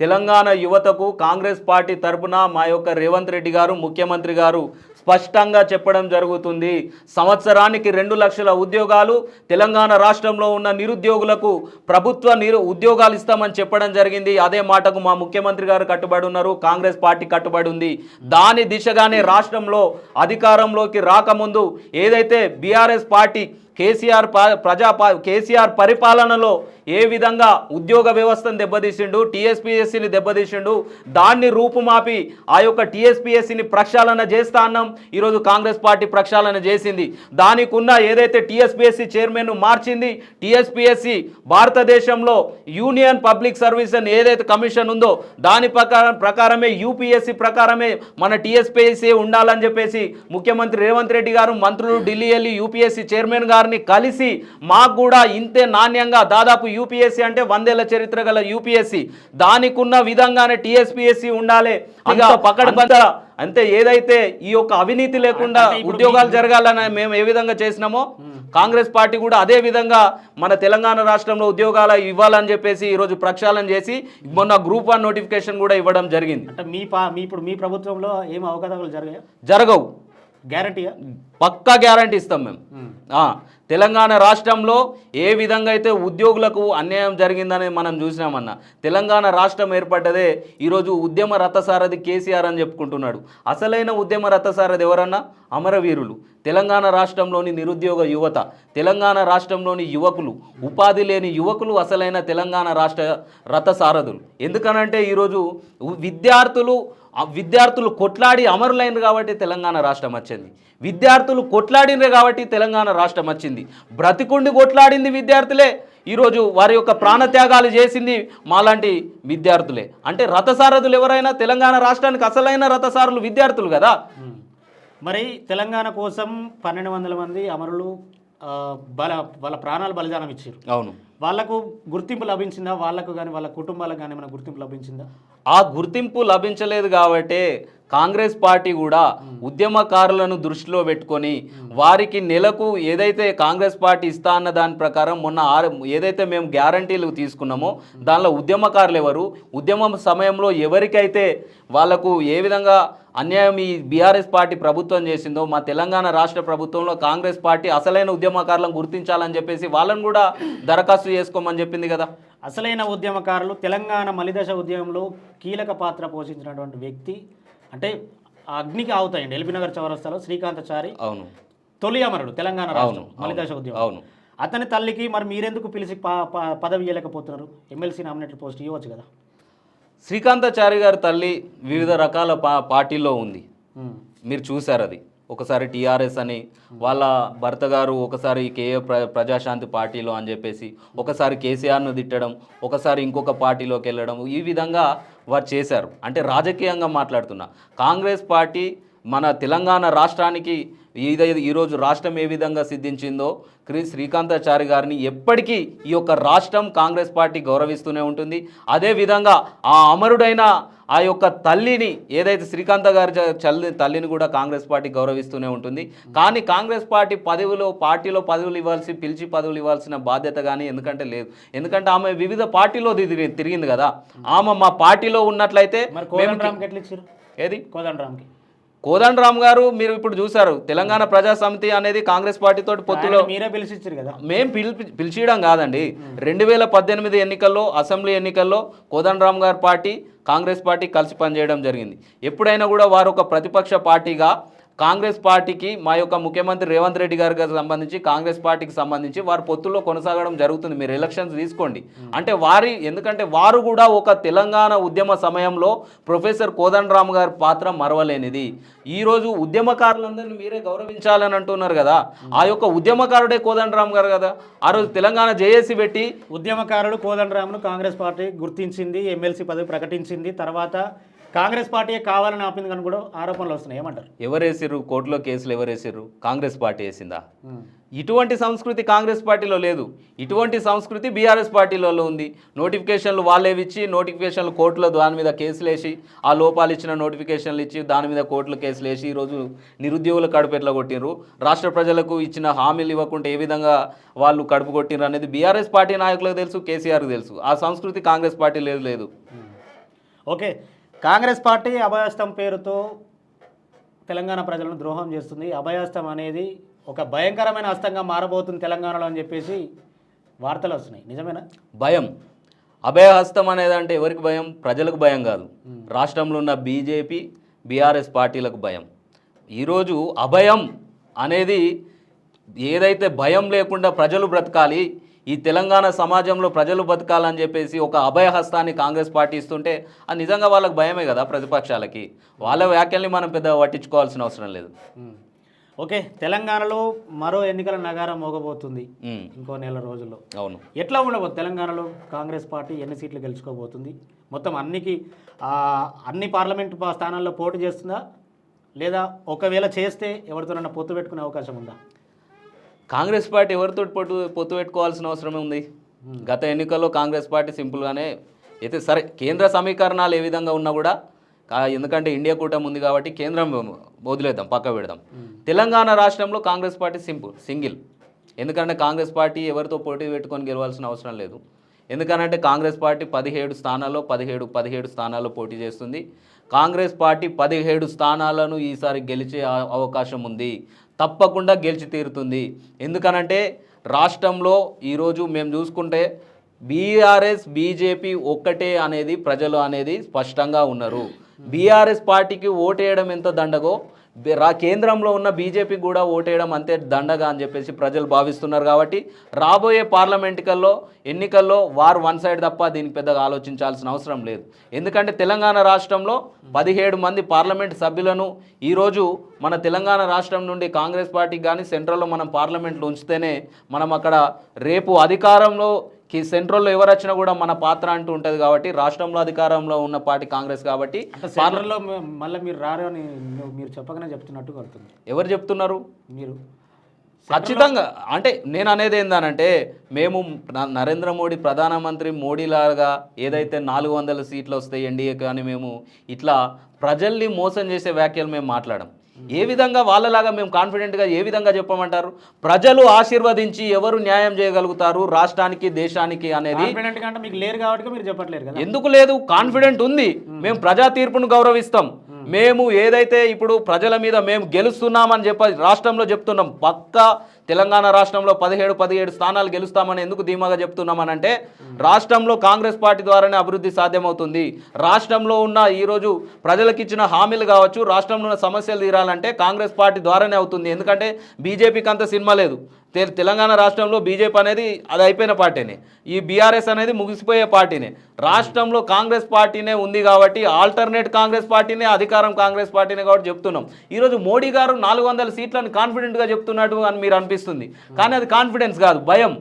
తెలంగాణ యువతకు కాంగ్రెస్ పార్టీ తరపున మా యొక్క రేవంత్ రెడ్డి గారు ముఖ్యమంత్రి గారు స్పష్టంగా చెప్పడం జరుగుతుంది. సంవత్సరానికి 2 లక్షల ఉద్యోగాలు తెలంగాణ రాష్ట్రంలో ఉన్న నిరుద్యోగులకు ప్రభుత్వ ఉద్యోగాలు ఇస్తామని చెప్పడం జరిగింది. అదే మాటకు మా ముఖ్యమంత్రి గారు కట్టుబడి ఉన్నారు, కాంగ్రెస్ పార్టీ కట్టుబడి ఉంది. దాని దిశగానే రాష్ట్రంలో అధికారంలోకి రాకముందు ఏదైతే బీఆర్ఎస్ పార్టీ కేసీఆర్ పరిపాలనలో ఏ విధంగా ఉద్యోగ వ్యవస్థను దెబ్బతీసిండు, టీఎస్పీఎస్సీని దెబ్బతీసిండు, దాన్ని రూపుమాపి ఆ యొక్క టీఎస్పీఎస్సీని ప్రక్షాళన చేస్తా అన్నాం. ఈరోజు కాంగ్రెస్ పార్టీ ప్రక్షాళన చేసింది. దానికి ఉన్న ఏదైతే టీఎస్పీఎస్సీ చైర్మన్ను మార్చింది, టీఎస్పీఎస్సీ భారతదేశంలో యూనియన్ పబ్లిక్ సర్వీస్ అని ఏదైతే కమిషన్ ఉందో దాని ప్రకారమే యూపీఎస్సీ ప్రకారమే మన టీఎస్పీఎస్సీ ఉండాలని చెప్పేసి ముఖ్యమంత్రి రేవంత్ రెడ్డి గారు మంత్రులు ఢిల్లీ వెళ్ళి యూపీఎస్సీ చైర్మన్ గారిని కలిసి మాకు కూడా ఇంతే నాణ్యంగా దాదాపు యూపీఎస్సీ అంటే 100 ఏళ్ల చరిత్ర గల యూపీఎస్సీ దానికి ఉన్న విధంగానే టీఎస్పీఎస్సీ ఉండాలి. పకడ్బంద అంతే ఏదైతే ఈ యొక్క అవినీతి లేకుండా ఉద్యోగాలు జరగాలని మేము ఏ విధంగా చేసినామో కాంగ్రెస్ పార్టీ కూడా అదే విధంగా మన తెలంగాణ రాష్ట్రంలో ఉద్యోగాలు ఇవ్వాలని చెప్పేసి ఈరోజు ప్రక్షాళన చేసి మొన్న గ్రూప్ 1 నోటిఫికేషన్ కూడా ఇవ్వడం జరిగింది. అంటే ఇప్పుడు మీ ప్రభుత్వంలో ఏం అవకతవకలు జరగవు? గ్యారంటీయా? పక్కా గ్యారంటీ ఇస్తాం మేము. తెలంగాణ రాష్ట్రంలో ఏ విధంగా అయితే ఉద్యోగులకు అన్యాయం జరిగిందని మనం చూసినామన్నా, తెలంగాణ రాష్ట్రం ఏర్పడ్డదే ఈరోజు ఉద్యమ రథసారథి కేసీఆర్ అని చెప్పుకుంటున్నాడు. అసలైన ఉద్యమ రథసారథి ఎవరన్నా? అమరవీరులు. తెలంగాణ రాష్ట్రంలోని నిరుద్యోగ యువత, తెలంగాణ రాష్ట్రంలోని యువకులు, ఉపాధి లేని యువకులు అసలైన తెలంగాణ రాష్ట్ర రథసారథులు. ఎందుకనంటే ఈరోజు విద్యార్థులు కొట్లాడి అమరులైనరు కాబట్టి తెలంగాణ రాష్ట్రం వచ్చింది. విద్యార్థులు కొట్లాడినరు కాబట్టి తెలంగాణ రాష్ట్రం వచ్చింది. బ్రతికుండి కొట్లాడింది విద్యార్థులే. ఈరోజు వారి యొక్క ప్రాణత్యాగాలు చేసింది మాలాంటి విద్యార్థులే. అంటే రథసారథులు ఎవరైనా తెలంగాణ రాష్ట్రానికి అసలైన రథసారులు విద్యార్థులు కదా. మరి తెలంగాణ కోసం 1200 మంది అమరులు వాళ్ళ ప్రాణాలు బలిదానం ఇచ్చారు. అవును. వాళ్ళకు గుర్తింపు లభించిందా? వాళ్ళకు కానీ వాళ్ళ కుటుంబాలకు కానీ ఏమైనా గుర్తింపు లభించిందా? ఆ గుర్తింపు లభించలేదు కాబట్టి కాంగ్రెస్ పార్టీ కూడా ఉద్యమకారులను దృష్టిలో పెట్టుకొని వారికి నెలకు ఏదైతే కాంగ్రెస్ పార్టీ ఇస్తా అన్న దాని ప్రకారం మొన్న ఏదైతే మేము గ్యారంటీలు తీసుకున్నామో దానిలో ఉద్యమకారులు ఎవరు, ఉద్యమం సమయంలో ఎవరికైతే వాళ్లకు ఏ విధంగా అన్యాయం ఈ బీఆర్ఎస్ పార్టీ ప్రభుత్వం చేసిందో మా తెలంగాణ రాష్ట్ర ప్రభుత్వంలో కాంగ్రెస్ పార్టీ అసలైన ఉద్యమకారులను గుర్తించాలని చెప్పేసి వాళ్ళని కూడా దరఖాస్తు చేసుకోమని చెప్పింది కదా. అసలైన ఉద్యమకారులు తెలంగాణ మలిదశ ఉద్యమంలో కీలక పాత్ర పోషించినటువంటి వ్యక్తి అంటే అగ్నికి ఆవుతాయండి ఎల్బీనగర్ చౌరస్తాలో శ్రీకాంతాచారి. అవును. తొలి అమరుడు తెలంగాణ రాష్ట్రం మలిదశ ఉద్యమం. అవును. అతని తల్లికి మరి మీరెందుకు పిలిచి పదవి ఇవ్వలేకపోతున్నారు? ఎమ్మెల్సీ నామినేటెడ్ పోస్ట్ ఇవ్వచ్చు కదా. శ్రీకాంతాచారి గారి తల్లి వివిధ రకాల పార్టీల్లో ఉంది. మీరు చూశారు అది. ఒకసారి టీఆర్ఎస్ అని, వాళ్ళ భర్త గారు ఒకసారి కేఏ ప్రజాశాంతి పార్టీలో అని చెప్పేసి, ఒకసారి కేసీఆర్ను తిట్టడం, ఒకసారి ఇంకొక పార్టీలోకి వెళ్ళడం, ఈ విధంగా వారు చేశారు. అంటే రాజకీయంగా మాట్లాడుతున్నా కాంగ్రెస్ పార్టీ మన తెలంగాణ రాష్ట్రానికి ఈరోజు రాష్ట్రం ఏ విధంగా సిద్ధించిందో శ్రీకాంతాచారి గారిని ఎప్పటికీ ఈ యొక్క రాష్ట్రం కాంగ్రెస్ పార్టీ గౌరవిస్తూనే ఉంటుంది. అదేవిధంగా ఆ అమరుడైన ఆ యొక్క తల్లిని ఏదైతే శ్రీకాంత గారి తల్లిని కూడా కాంగ్రెస్ పార్టీ గౌరవిస్తూనే ఉంటుంది. కానీ కాంగ్రెస్ పార్టీ పార్టీలో పదవులు పిలిచి పదవులు ఇవ్వాల్సిన బాధ్యత కానీ ఎందుకంటే లేదు. ఎందుకంటే ఆమె వివిధ పార్టీలో తిరిగింది కదా. ఆమె మా పార్టీలో ఉన్నట్లయితే ఏది కోదండరామ్ గారు మీరు ఇప్పుడు చూసారు. తెలంగాణ ప్రజా సమితి అనేది కాంగ్రెస్ పార్టీతో పొత్తులో మీరే పిలిచిచ్చారు కదా. మేము పిలిచియడం కాదండి. 2018 ఎన్నికల్లో అసెంబ్లీ ఎన్నికల్లో కోదండరామ్ గారి పార్టీ కాంగ్రెస్ పార్టీ కలిసి పనిచేయడం జరిగింది. ఎప్పుడైనా కూడా వారు ఒక ప్రతిపక్ష పార్టీగా కాంగ్రెస్ పార్టీకి మా యొక్క ముఖ్యమంత్రి రేవంత్ రెడ్డి గారికి సంబంధించి కాంగ్రెస్ పార్టీకి సంబంధించి వారు పొత్తుల్లో కొనసాగడం జరుగుతుంది. మీరు ఎలక్షన్స్ తీసుకోండి. అంటే ఎందుకంటే వారు కూడా ఒక తెలంగాణ ఉద్యమ సమయంలో ప్రొఫెసర్ కోదండరామ్ గారి పాత్ర మరవలేనిది. ఈరోజు ఉద్యమకారులందరినీ మీరే గౌరవించాలని అంటున్నారు కదా. ఆ యొక్క ఉద్యమకారుడే కోదండరామ్ గారు కదా. ఆ రోజు తెలంగాణ జేఏసీ పెట్టి ఉద్యమకారుడు కోదండరామ్ను కాంగ్రెస్ పార్టీ గుర్తించింది, ఎమ్మెల్సీ పదవి ప్రకటించింది. తర్వాత కాంగ్రెస్ పార్టీ కావాలని ఆపింది కానీ కూడా ఆరోపణలు వస్తున్నాయి. ఏమంటారు? ఎవరేసారు కోర్టులో కేసులు? ఎవరేసారు? కాంగ్రెస్ పార్టీ వేసిందా? ఇటువంటి సంస్కృతి కాంగ్రెస్ పార్టీలో లేదు. ఇటువంటి సంస్కృతి బీఆర్ఎస్ పార్టీలో ఉంది. నోటిఫికేషన్లు వాళ్ళేవిచ్చి నోటిఫికేషన్లు కోర్టులో దాని మీద కేసులు వేసి ఆ లోపాలు ఇచ్చిన నోటిఫికేషన్లు ఇచ్చి దాని మీద కోర్టులో కేసులు వేసి ఈరోజు నిరుద్యోగుల కడుపు ఎట్లా కొట్టినరు, రాష్ట్ర ప్రజలకు ఇచ్చిన హామీలు ఇవ్వకుండా ఏ విధంగా వాళ్ళు కడుపు కొట్టినరు అనేది బీఆర్ఎస్ పార్టీ నాయకులకు తెలుసు, కేసీఆర్కి తెలుసు. ఆ సంస్కృతి కాంగ్రెస్ పార్టీ లేదు. ఓకే, కాంగ్రెస్ పార్టీ అభయహస్తం పేరుతో తెలంగాణ ప్రజలను ద్రోహం చేస్తుంది. అభయహస్తం అనేది ఒక భయంకరమైన హస్తంగా మారబోతుంది తెలంగాణలో అని చెప్పేసి వార్తలు వస్తున్నాయి. నిజమేనా? భయం, అభయహస్తం అనేది అంటే ఎవరికి భయం? ప్రజలకు భయం కాదు. రాష్ట్రంలో ఉన్న బీజేపీ బీఆర్ఎస్ పార్టీలకు భయం. ఈరోజు అభయం అనేది ఏదైతే భయం లేకుండా ప్రజలు బ్రతకాలి, ఈ తెలంగాణ సమాజంలో ప్రజలు బతకాలని చెప్పేసి ఒక అభయహస్తాన్ని కాంగ్రెస్ పార్టీ ఇస్తుంటే అది నిజంగా వాళ్ళకి భయమే కదా. ప్రతిపక్షాలకి వాళ్ళ వ్యాఖ్యల్ని మనం పెద్దగా పట్టించుకోవాల్సిన అవసరం లేదు. ఓకే, తెలంగాణలో మరో ఎన్నికల నగారం మోగబోతుంది ఇంకో నెల రోజుల్లో. అవును. ఎట్లా ఉండబోతుంది తెలంగాణలో? కాంగ్రెస్ పార్టీ ఎన్ని సీట్లు గెలుచుకోబోతుంది? మొత్తం అన్ని పార్లమెంటు స్థానాల్లో పోటీ చేస్తుందా, లేదా ఒకవేళ చేస్తే ఎవరితోనన్నా పొత్తు పెట్టుకునే అవకాశం ఉందా? కాంగ్రెస్ పార్టీ ఎవరితో పొత్తు పెట్టుకోవాల్సిన అవసరం ఉంది? గత ఎన్నికల్లో కాంగ్రెస్ పార్టీ సింపుల్గానే అయితే సరే, కేంద్ర సమీకరణాలు ఏ విధంగా ఉన్నా కూడా ఎందుకంటే ఇండియా కూటమి ఉంది కాబట్టి కేంద్రం వదిలేద్దాం, పక్క పెడదాం. తెలంగాణ రాష్ట్రంలో కాంగ్రెస్ పార్టీ సింగిల్. ఎందుకంటే కాంగ్రెస్ పార్టీ ఎవరితో పోటీ పెట్టుకొని గెలవాల్సిన అవసరం లేదు. ఎందుకనంటే కాంగ్రెస్ పార్టీ 17 స్థానాల్లో 17 స్థానాల్లో పోటీ చేస్తుంది. కాంగ్రెస్ పార్టీ 17 స్థానాలను ఈసారి గెలిచే అవకాశం ఉంది, తప్పకుండా గెలిచి తీరుతుంది. ఎందుకనంటే రాష్ట్రంలో ఈరోజు మేము చూసుకుంటే బీఆర్ఎస్ బీజేపీ ఒక్కటే అనేది ప్రజలు అనేది స్పష్టంగా ఉన్నారు. బీఆర్ఎస్ పార్టీకి ఓటేయడం ఎంత దండగో కేంద్రంలో ఉన్న బీజేపీకి కూడా ఓటేయడం అంతే దండగా అని చెప్పేసి ప్రజలు భావిస్తున్నారు. కాబట్టి రాబోయే ఎన్నికల్లో వార్ వన్ సైడ్ తప్ప దీనికి పెద్దగా ఆలోచించాల్సిన అవసరం లేదు. ఎందుకంటే తెలంగాణ రాష్ట్రంలో 17 మంది పార్లమెంట్ సభ్యులను ఈరోజు మన తెలంగాణ రాష్ట్రం నుండి కాంగ్రెస్ పార్టీకి కానీ సెంట్రల్లో మనం పార్లమెంట్లో ఉంచితేనే మనం అక్కడ రేపు అధికారంలో సెంట్రల్లో ఎవరు వచ్చినా కూడా మన పాత్ర అంటూ ఉంటుంది. కాబట్టి రాష్ట్రంలో అధికారంలో ఉన్న పార్టీ కాంగ్రెస్ కాబట్టి సెంట్రల్లో మళ్ళీ మీరు రారు అని మీరు చెప్పగానే చెప్తున్నట్టు అవుతుంది. ఎవరు చెప్తున్నారు? మీరు ఖచ్చితంగా. అంటే నేను అనేది ఏందనంటే మేము నరేంద్ర మోడీ ప్రధానమంత్రి మోడీలాగా ఏదైతే 400 సీట్లు వస్తాయి ఎన్డీఏ కానీ మేము ఇట్లా ప్రజల్ని మోసం చేసే వ్యాఖ్యలు మేము మాట్లాడం. ఏ విధంగా వాళ్ళలాగా మేము కాన్ఫిడెంట్గా ఏ విధంగా చెప్పమంటారు? ప్రజలు ఆశీర్వదించి ఎవరు న్యాయం చేయగలుగుతారు రాష్ట్రానికి దేశానికి అనేది మీకు లేరు కాబట్టి మీరు చెప్పట్లేరు కదా. ఎందుకు లేదు? కాన్ఫిడెంట్ ఉంది. మేము ప్రజా తీర్పును గౌరవిస్తాం. మేము ఏదైతే ఇప్పుడు ప్రజల మీద మేము గెలుస్తున్నామని రాష్ట్రంలో చెప్తున్నాం. పక్కా తెలంగాణ రాష్ట్రంలో 17 స్థానాలు గెలుస్తామని ఎందుకు ధీమాగా చెప్తున్నామని అంటే రాష్ట్రంలో కాంగ్రెస్ పార్టీ ద్వారానే అభివృద్ధి సాధ్యమవుతుంది. రాష్ట్రంలో ఉన్న ఈరోజు ప్రజలకు ఇచ్చిన హామీలు కావచ్చు, రాష్ట్రంలో ఉన్న సమస్యలు తీరాలంటే కాంగ్రెస్ పార్టీ ద్వారానే అవుతుంది. ఎందుకంటే బీజేపీకి అంత సినిమా లేదు. తెలంగాణ రాష్ట్రంలో బీజేపీ అనేది అది అయిపోయిన పార్టీనే, ఈ బీఆర్ఎస్ అనేది ముగిసిపోయే పార్టీనే. రాష్ట్రంలో కాంగ్రెస్ పార్టీనే ఉంది కాబట్టి ఆల్టర్నేట్ కాంగ్రెస్ పార్టీనే, అధికారం కాంగ్రెస్ పార్టీనే కాబట్టి చెప్తున్నాం. ఈరోజు మోడీ గారు 400 సీట్లను కాన్ఫిడెంట్గా చెప్తున్నట్టు అని మీరు అనిపిస్తుంది, కానీ అది కాన్ఫిడెన్స్ కాదు, భయం.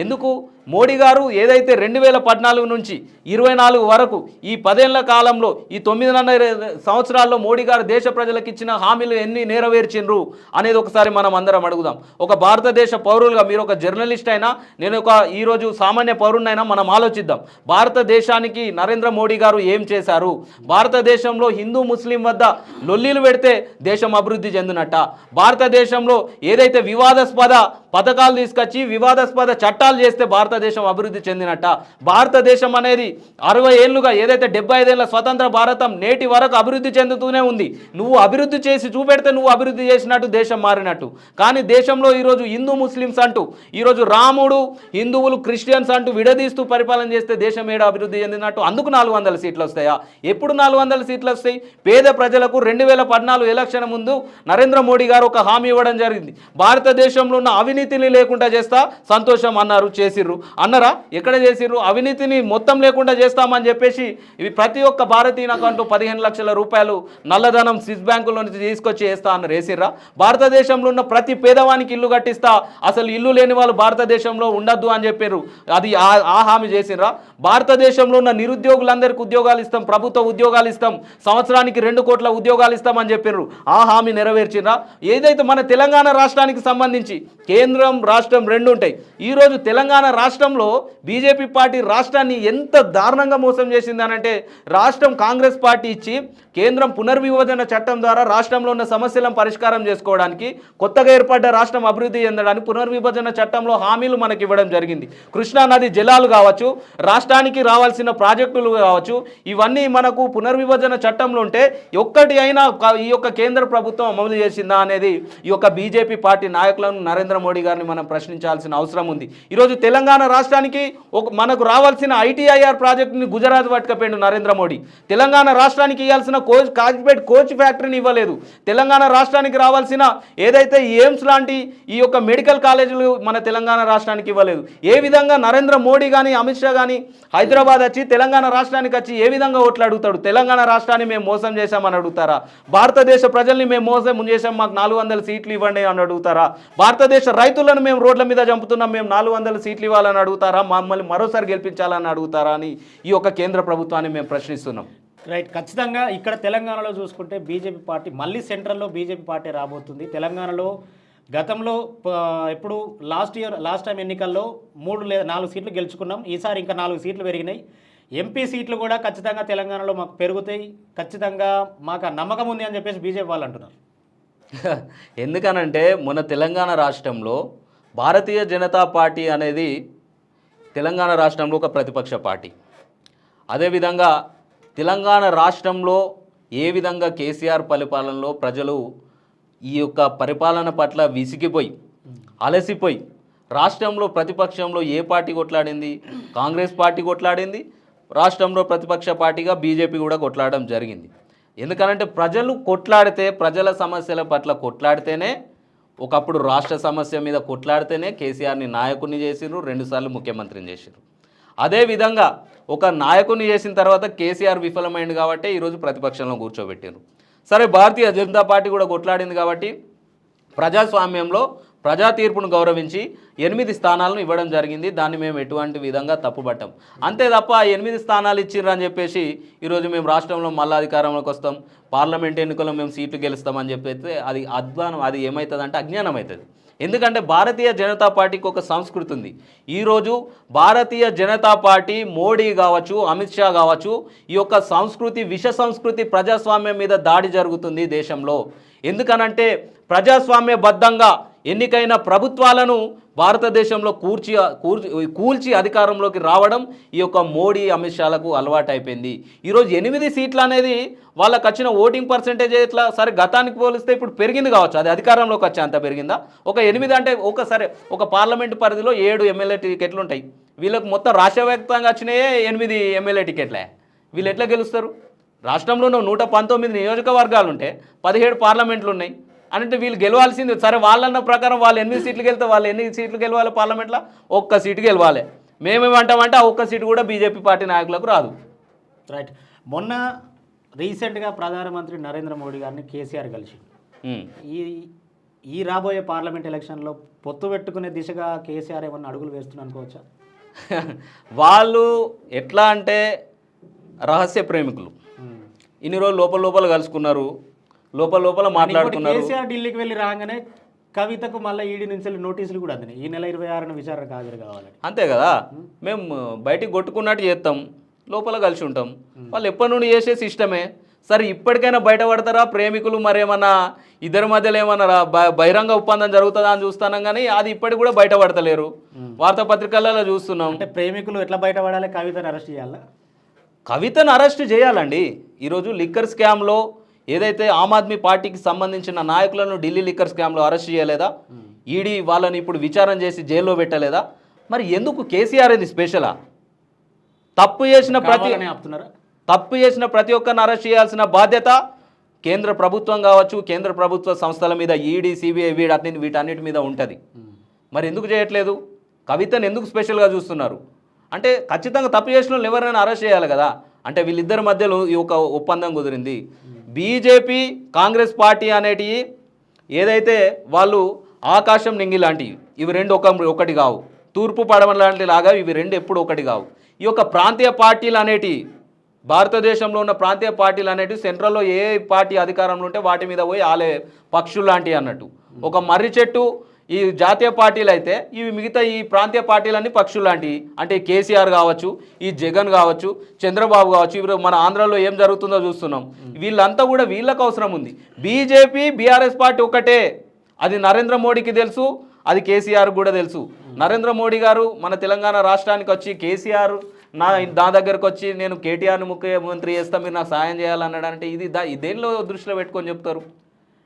ఎందుకు? మోడీ గారు ఏదైతే 2014 నుంచి 24 వరకు ఈ 10 ఏళ్ల కాలంలో ఈ 9.5 సంవత్సరాల్లో మోడీ గారు దేశ ప్రజలకు ఇచ్చిన హామీలు ఎన్ని నెరవేర్చిండ్రు అనేది ఒకసారి మనం అందరం అడుగుదాం. ఒక భారతదేశ పౌరులుగా మీరు ఒక జర్నలిస్ట్ అయినా, నేను ఒక ఈరోజు సామాన్య పౌరుడినైనా మనం ఆలోచిద్దాం. భారతదేశానికి నరేంద్ర మోడీ గారు ఏం చేశారు? భారతదేశంలో హిందూ ముస్లిం వద్ద లొల్లీలు పెడితే దేశం అభివృద్ధి చెందినట్ట? భారతదేశంలో ఏదైతే వివాదాస్పద పథకాలు తీసుకొచ్చి వివాదాస్పద చట్టాలు చేస్తే భారతదేశం అభివృద్ధి చెందినట్ట? భారతదేశం అనేది 60 ఏళ్ళుగా ఏదైతే 75 ఏళ్ళ స్వతంత్ర భారతం నేటి వరకు అభివృద్ధి చెందుతూనే ఉంది. నువ్వు అభివృద్ధి చేసి చూపెడితే నువ్వు అభివృద్ధి చేసినట్టు, దేశం మారినట్టు. కానీ దేశంలో ఈరోజు హిందూ ముస్లిమ్స్ అంటూ, ఈరోజు రాముడు హిందువులు క్రిస్టియన్స్ అంటూ విడదీస్తూ పరిపాలన చేస్తే దేశం ఏడు అభివృద్ధి చెందినట్టు? అందుకు 400 సీట్లు వస్తాయా? ఎప్పుడు 400 సీట్లు వస్తాయి? పేద ప్రజలకు 2014 ఎలక్షన్ ముందు నరేంద్ర మోడీ గారు ఒక హామీ ఇవ్వడం జరిగింది. భారతదేశంలో ఉన్న అవినీతిని లేకుండా చేస్తా, సంతోషం అన్నారు. చేసిర్రు అన్నారా? ఎక్కడ చేసిర్రు? అవినీతిని మొత్తం లేకుండా చేస్తామని చెప్పేసి ఇవి ప్రతి ఒక్క భారతీయునకంటూ 15 లక్షల రూపాయలు నల్లధనం స్విస్ బ్యాంకుల నుంచి తీసుకొచ్చి వేస్తా అన్నారు. వేసిర్రా? భారతదేశంలో ఉన్న ప్రతి పేదవానికి ఇల్లు కట్టిస్తా, అసలు ఇల్లు లేని వాళ్ళు భారతదేశంలో ఉండద్దు అని చెప్పారు. అది ఆ హామీ చేసిర్రా? భారతదేశంలో ఉన్న నిరుద్యోగులందరికీ ఉద్యోగాలు ఇస్తాం, ప్రభుత్వ ఉద్యోగాలు ఇస్తాం, సంవత్సరానికి 2 కోట్ల ఉద్యోగాలు ఇస్తామని చెప్పారు. ఆ హామీ నెరవేర్చిర్రా? ఏదైతే మన తెలంగాణ రాష్ట్రానికి సంబంధించి కేంద్రం రాష్ట్రం 2 ఉంటాయి. ఈరోజు తెలంగాణ రాష్ట్రంలో బీజేపీ పార్టీ రాష్ట్రాన్ని ఎంత దారుణంగా మోసం చేసిందనంటే, రాష్ట్రం కాంగ్రెస్ పార్టీ ఇచ్చి కేంద్రం పునర్విభజన చట్టం ద్వారా రాష్ట్రంలో ఉన్న సమస్యలను పరిష్కారం చేసుకోవడానికి, కొత్తగా ఏర్పడ్డ రాష్ట్రం అభివృద్ధి చెందడానికి పునర్విభజన చట్టంలో హామీలు మనకి ఇవ్వడం జరిగింది. కృష్ణా నది జలాలు కావచ్చు, రాష్ట్రానికి రావాల్సిన ప్రాజెక్టులు కావచ్చు, ఇవన్నీ మనకు పునర్విభజన చట్టంలో ఉంటే ఒక్కటి అయినా ఈ యొక్క కేంద్ర ప్రభుత్వం అమలు చేసిందా అనేది ఈ యొక్క బీజేపీ పార్టీ నాయకులను, నరేంద్ర మోడీ గారిని మనం ప్రశ్నించాల్సిన అవసరం ఉంది. ఈరోజు తెలంగాణ రాష్ట్రానికి మనకు రావాల్సిన ఐటీఐఆర్ ప్రాజెక్టుని గుజరాత్ పట్టుకపోయిండు నరేంద్ర మోడీ. తెలంగాణ రాష్ట్రానికి ఇవ్వాల్సిన కాజిపేట్ కోచ్ ఫ్యాక్టరీని ఇవ్వలేదు. తెలంగాణ రాష్ట్రానికి రావాల్సిన ఏదైతే ఎయిమ్స్ లాంటి ఈ యొక్క మెడికల్ కాలేజీలు మన తెలంగాణ రాష్ట్రానికి ఇవ్వలేదు. ఏ విధంగా నరేంద్ర మోడీ కానీ అమిత్ షా కానీ హైదరాబాద్ వచ్చి తెలంగాణ రాష్ట్రానికి వచ్చి ఏ విధంగా ఓట్లు అడుగుతాడు? తెలంగాణ రాష్ట్రాన్ని మేము మోసం చేశామని అడుగుతారా? భారతదేశ ప్రజల్ని మేము మోసం చేశాం, మాకు 400 సీట్లు ఇవ్వండి అని అడుగుతారా? భారతదేశ రైతులను మేము రోడ్ల మీద చంపుతున్నాం, మేము 400 సీట్లు ఇవ్వాలని అడుగుతారా? మమ్మల్ని మరోసారి గెలిపించాలని అడుగుతారా అని ఈ యొక్క కేంద్ర ప్రభుత్వాన్ని మేము ప్రశ్నిస్తున్నాం. రైట్. ఖచ్చితంగా ఇక్కడ తెలంగాణలో చూసుకుంటే బీజేపీ పార్టీ మళ్ళీ సెంట్రల్లో బీజేపీ పార్టీ రాబోతుంది. తెలంగాణలో గతంలో ఎప్పుడు లాస్ట్ టైం ఎన్నికల్లో 3 లేదా 4 సీట్లు గెలుచుకున్నాం. ఈసారి ఇంకా 4 సీట్లు పెరిగినాయి. ఎంపీ సీట్లు కూడా ఖచ్చితంగా తెలంగాణలో మాకు పెరుగుతాయి, ఖచ్చితంగా మాకు నమ్మకం ఉంది అని చెప్పేసి బీజేపీ వాళ్ళు అంటున్నారు. ఎందుకనంటే మన తెలంగాణ రాష్ట్రంలో భారతీయ జనతా పార్టీ అనేది తెలంగాణ రాష్ట్రంలో ఒక ప్రతిపక్ష పార్టీ. అదేవిధంగా తెలంగాణ రాష్ట్రంలో ఏ విధంగా కేసీఆర్ పరిపాలనలో ప్రజలు ఈ యొక్క పరిపాలన పట్ల విసిగిపోయి అలసిపోయి రాష్ట్రంలో ప్రతిపక్షంలో ఏ పార్టీ కొట్లాడింది? కాంగ్రెస్ పార్టీ కొట్లాడింది. రాష్ట్రంలో ప్రతిపక్ష పార్టీగా బీజేపీ కూడా కొట్లాడడం జరిగింది. ఎందుకనంటే ప్రజలు కొట్లాడితే, ప్రజల సమస్యల పట్ల కొట్లాడితేనే, ఒకప్పుడు రాష్ట్ర సమస్య మీద కొట్లాడితేనే కేసీఆర్ని నాయకుడిని చేసిర్రు, 2 సార్లు ముఖ్యమంత్రిని చేసిర్రు. అదేవిధంగా ఒక నాయకుని చేసిన తర్వాత కేసీఆర్ విఫలమైంది కాబట్టి ఈరోజు ప్రతిపక్షంలో కూర్చోబెట్టారు. సరే, భారతీయ జనతా పార్టీ కూడా కొట్లాడింది కాబట్టి ప్రజాస్వామ్యంలో ప్రజా తీర్పును గౌరవించి 8 స్థానాలను ఇవ్వడం జరిగింది. దాన్ని మేము ఎటువంటి విధంగా తప్పుపట్టాం. అంతే తప్ప 8 స్థానాలు ఇచ్చిర్రు అని చెప్పేసి ఈరోజు మేము రాష్ట్రంలో మళ్ళీ అధికారంలోకి వస్తాం, పార్లమెంట్ ఎన్నికల్లో మేము సీట్లు గెలుస్తామని చెప్పేస్తే అది అధ్వానం, అది ఏమవుతుందంటే అజ్ఞానం అవుతుంది. ఎందుకంటే భారతీయ జనతా పార్టీకి ఒక సంస్కృతి ఉంది. ఈరోజు భారతీయ జనతా పార్టీ మోడీ కావచ్చు, అమిత్ షా కావచ్చు, ఈ యొక్క సంస్కృతి, విష సంస్కృతి, ప్రజాస్వామ్యం మీద దాడి జరుగుతుంది దేశంలో. ఎందుకనంటే ప్రజాస్వామ్యబద్ధంగా ఎన్నికైన ప్రభుత్వాలను భారతదేశంలో కూల్చి అధికారంలోకి రావడం ఈ యొక్క మోడీ, అమిత్ షాలకు అలవాటు అయిపోయింది. ఈరోజు 8 సీట్లు అనేది వాళ్ళకి వచ్చిన ఓటింగ్ పర్సెంటేజ్ ఎట్లా? సరే, గతానికి పోలిస్తే ఇప్పుడు పెరిగింది కావచ్చు, అది అధికారంలోకి వచ్చే అంత పెరిగిందా? ఒక 8 అంటే ఒక పార్లమెంటు పరిధిలో 7 ఎమ్మెల్యే టికెట్లు ఉంటాయి. వీళ్ళకి మొత్తం రాష్ట్ర వ్యాప్తంగా వచ్చినాయే 8 ఎమ్మెల్యే టికెట్లే. వీళ్ళు ఎట్లా గెలుస్తారు? రాష్ట్రంలో 119 నియోజకవర్గాలు ఉంటే 17 పార్లమెంట్లు ఉన్నాయి అంటే వీళ్ళు గెలవాల్సింది. సరే, వాళ్ళన్న ప్రకారం వాళ్ళు 8 సీట్లు గెలితే వాళ్ళు ఎన్ని సీట్లు గెలవాలి? పార్లమెంట్లో 1 సీటు గెలవాలి. మేమేమంటామంటే ఆ 1 సీటు కూడా బీజేపీ పార్టీ నాయకులకు రాదు. రైట్. మొన్న రీసెంట్గా ప్రధానమంత్రి నరేంద్ర మోడీ గారిని కేసీఆర్ కలిసి ఈ రాబోయే పార్లమెంట్ ఎలక్షన్లో పొత్తు పెట్టుకునే దిశగా కేసీఆర్ ఏమన్నా అడుగులు వేస్తున్నా అనుకోవచ్చా? వాళ్ళు ఎట్లా అంటే రహస్య ప్రేమికులు. ఇన్ని రోజులు లోపల కలుసుకున్నారు, లోపల మాట్లాడుకున్నారు. కేసీఆర్ ఢిల్లీకి వెళ్ళి రాగానే కవితకు మళ్ళీ ఈడీ నుంచి నోటీసులు కూడా అందినాయి, ఈ నెల 26న విచారణకు హాజరు కావాలని. అంతే కదా, మేము బయటికి కొట్టుకున్నట్టు చేస్తాం, లోపల కలిసి ఉంటాం. వాళ్ళు ఎప్పటి నుండి చేసే సిస్టమే. సరే, ఇప్పటికైనా బయటపడతారా ప్రేమికులు? మరేమన్నా ఇద్దరి మధ్యలో ఏమన్నా బహిరంగ ఒప్పందం జరుగుతుందా అని చూస్తున్నాం, కానీ అది ఇప్పటికి కూడా బయటపడతలేరు. వార్తాపత్రికలలో చూస్తున్నాం. అంటే ప్రేమికులు ఎట్లా బయటపడాలి? కవితను అరెస్ట్ చేయాలా? కవితను అరెస్ట్ చేయాలండి. ఈరోజు లిక్కర్ స్కామ్లో ఏదైతే ఆమ్ ఆద్మీ పార్టీకి సంబంధించిన నాయకులను ఢిల్లీ లిక్కర్ స్కామ్లో అరెస్ట్ చేయలేదా? ఈడీ వాళ్ళని ఇప్పుడు విచారణ చేసి జైల్లో పెట్టలేదా? మరి ఎందుకు కేసీఆర్ ఇది స్పెషలా? తప్పు చేసిన ప్రతి ఒక్కరిని అరెస్ట్ చేయాల్సిన బాధ్యత కేంద్ర ప్రభుత్వం కావచ్చు, కేంద్ర ప్రభుత్వ సంస్థల మీద ఈడీ, సిబిఐ వీటన్నిటి మీద ఉంటుంది. మరి ఎందుకు చేయట్లేదు? కవితను ఎందుకు స్పెషల్గా చూస్తున్నారు? అంటే ఖచ్చితంగా తప్పు చేసిన వాళ్ళు ఎవరైనా అరెస్ట్ చేయాలి కదా. అంటే వీళ్ళిద్దరి మధ్యలో ఈ ఒక ఒప్పందం కుదిరింది. బీజేపీ, కాంగ్రెస్ పార్టీ అనేటివి ఏదైతే వాళ్ళు ఆకాశం నింగి లాంటివి, ఇవి రెండు ఒకటి కావు. తూర్పు పడమ లాంటి లాగా ఇవి రెండు ఎప్పుడు ఒకటి కావు. ఈ యొక్క ప్రాంతీయ పార్టీలు అనేటివి, భారతదేశంలో ఉన్న ప్రాంతీయ పార్టీలు అనేటివి సెంట్రల్లో ఏ పార్టీ అధికారంలో ఉంటే వాటి మీద పోయి ఆలే పక్షులు లాంటివి అన్నట్టు. ఒక మర్రి చెట్టు ఈ జాతీయ పార్టీలు అయితే, ఇవి మిగతా ఈ ప్రాంతీయ పార్టీలన్నీ పక్షులు లాంటివి. అంటే కేసీఆర్ కావచ్చు, ఈ జగన్ కావచ్చు, చంద్రబాబు కావచ్చు, ఇవి మన ఆంధ్రాలో ఏం జరుగుతుందో చూస్తున్నాం. వీళ్ళంతా కూడా వీళ్ళకు అవసరం ఉంది. బీజేపీ, బీఆర్ఎస్ పార్టీ ఒకటే, అది నరేంద్ర మోడీకి తెలుసు, అది కేసీఆర్ కూడా తెలుసు. నరేంద్ర మోడీ గారు మన తెలంగాణ రాష్ట్రానికి వచ్చి కేసీఆర్ నా దగ్గరకు వచ్చి నేను కేటీఆర్ని ముఖ్యమంత్రి చేస్తా, మీరు నాకు సాయం చేయాలన్నాడంటే ఇది దేనిలో దృష్టిలో పెట్టుకొని చెప్తారు?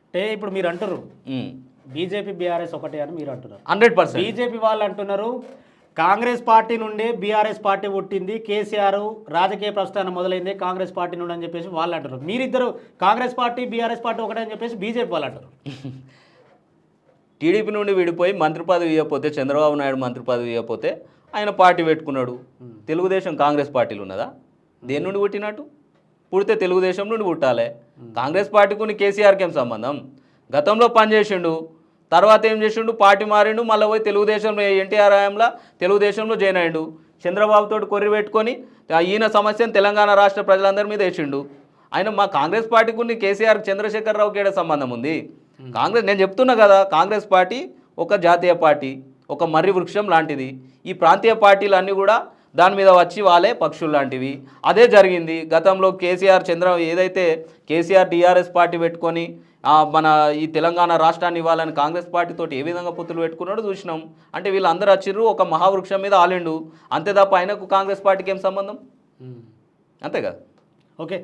అంటే ఇప్పుడు మీరు అంటారు బీజేపీ, బీఆర్ఎస్ ఒకటే అని మీరు అంటున్నారు. 100%. బీజేపీ వాళ్ళు అంటున్నారు కాంగ్రెస్ పార్టీ నుండే బీఆర్ఎస్ పార్టీ పుట్టింది, కేసీఆర్ రాజకీయ ప్రస్థానం మొదలైంది కాంగ్రెస్ పార్టీ నుండి అని చెప్పేసి వాళ్ళు అంటారు. మీరిద్దరు కాంగ్రెస్ పార్టీ, బీఆర్ఎస్ పార్టీ ఒకటే అని చెప్పేసి బీజేపీ వాళ్ళు అంటారు. టీడీపీ నుండి విడిపోయి మంత్రి పదవి ఇవ్వకపోతే, చంద్రబాబు నాయుడు మంత్రి పదవి ఇవ్వకపోతే ఆయన పార్టీ పెట్టుకున్నాడు. తెలుగుదేశం కాంగ్రెస్ పార్టీలు ఉన్నదా? దేని నుండి పుట్టినట్టు? పుడితే తెలుగుదేశం నుండి పుట్టాలి. కాంగ్రెస్ పార్టీకి కేసీఆర్కి ఏం సంబంధం? గతంలో పనిచేసిండు, తర్వాత ఏం చేసిండు, పార్టీ మారిండు, మళ్ళీ పోయి తెలుగుదేశంలో ఎన్టీఆర్ హయాంలో తెలుగుదేశంలో జాయిన్ అయ్యిండు. చంద్రబాబుతో కొర్రి పెట్టుకొని ఈయన సమస్యను తెలంగాణ రాష్ట్ర ప్రజలందరి మీద వేసిండు. ఆయన మా కాంగ్రెస్ పార్టీకి కేసీఆర్, చంద్రశేఖరరావుకి ఏడ సంబంధం ఉంది? నేను చెప్తున్నా కదా, కాంగ్రెస్ పార్టీ ఒక జాతీయ పార్టీ, ఒక మర్రి వృక్షం లాంటిది. ఈ ప్రాంతీయ పార్టీలు అన్నీ కూడా దాని మీద వచ్చి వాళ్ళే పక్షులు లాంటివి. అదే జరిగింది గతంలో. ఏదైతే కేసీఆర్ టీఆర్ఎస్ పార్టీ పెట్టుకొని మన ఈ తెలంగాణ రాష్ట్రాన్ని ఇవ్వాలని కాంగ్రెస్ పార్టీతోటి ఏ విధంగా పొత్తులు పెట్టుకున్నాడో చూసినాం. అంటే వీళ్ళందరూ వచ్చిర్రు, ఒక మహావృక్షం మీద ఆలిండు, అంతే తప్ప ఆయనకు కాంగ్రెస్ పార్టీకి ఏం సంబంధం? అంతే కదా. ఓకే,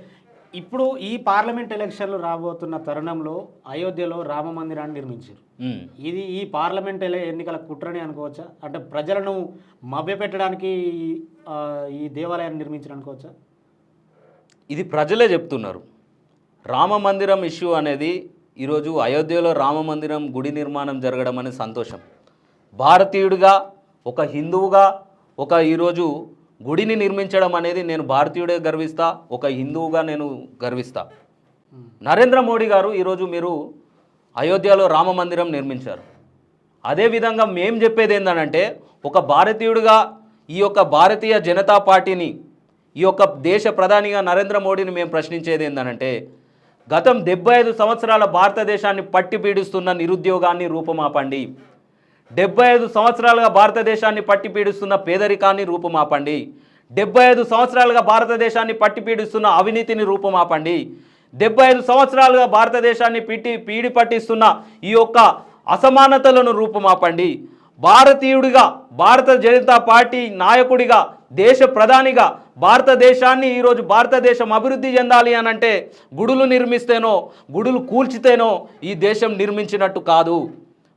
ఇప్పుడు ఈ పార్లమెంట్ ఎలక్షన్లు రాబోతున్న తరుణంలో అయోధ్యలో రామ మందిరాన్ని నిర్మించారు. ఉమ్. ఇది ఈ పార్లమెంట్ ఎన్నికల కుట్రని అనుకోవచ్చా? అంటే ప్రజలను మభ్యపెట్టడానికి ఆ, ఈ దేవాలయాన్ని నిర్మించారు అనుకోవచ్చా? ఇది ప్రజలే చెప్తున్నారు. రామ మందిరం ఇష్యూ అనేది ఈరోజు అయోధ్యలో రామ మందిరం గుడి నిర్మాణం జరగడం అనేది సంతోషం. భారతీయుడిగా ఒక హిందువుగా ఒక ఈరోజు గుడిని నిర్మించడం అనేది నేను భారతీయుడే గర్విస్తా, ఒక హిందువుగా నేను గర్విస్తా. నరేంద్ర మోడీ గారు ఈరోజు మీరు అయోధ్యలో రామ మందిరం నిర్మించారు. అదేవిధంగా మేము చెప్పేది ఏంటంటే ఒక భారతీయుడిగా ఈ యొక్క భారతీయ జనతా పార్టీని ఈ యొక్క దేశ ప్రధానిగా నరేంద్ర మోడీని మేము ప్రశ్నించేది ఏంటంటే గతం 75 సంవత్సరాల భారతదేశాన్ని పట్టి పీడిస్తున్న నిరుద్యోగాన్ని రూపుమాపండి. 75 సంవత్సరాలుగా భారతదేశాన్ని పట్టి పీడిస్తున్న పేదరికాన్ని రూపుమాపండి. 75 సంవత్సరాలుగా భారతదేశాన్ని పట్టి పీడిస్తున్న అవినీతిని రూపుమాపండి. 75 సంవత్సరాలుగా భారతదేశాన్ని పీడి పట్టిస్తున్న ఈ యొక్క అసమానతలను రూపుమాపండి. భారతీయుడిగా భారత జనతా పార్టీ నాయకుడిగా దేశ ప్రధానిగా భారతదేశాన్ని ఈరోజు భారతదేశం అభివృద్ధి చెందాలి అని అంటే గుడులు నిర్మిస్తేనో గుడులు కూల్చితేనో ఈ దేశం నిర్మించినట్టు కాదు.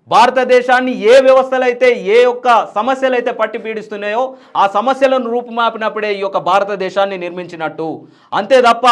భారతదేశాన్ని ఏ వ్యవస్థలు అయితే ఏ యొక్క సమస్యలు అయితే పట్టి పీడిస్తున్నాయో ఆ సమస్యలను రూపుమాపినప్పుడే ఈ యొక్క భారతదేశాన్ని నిర్మించినట్టు. అంతే తప్ప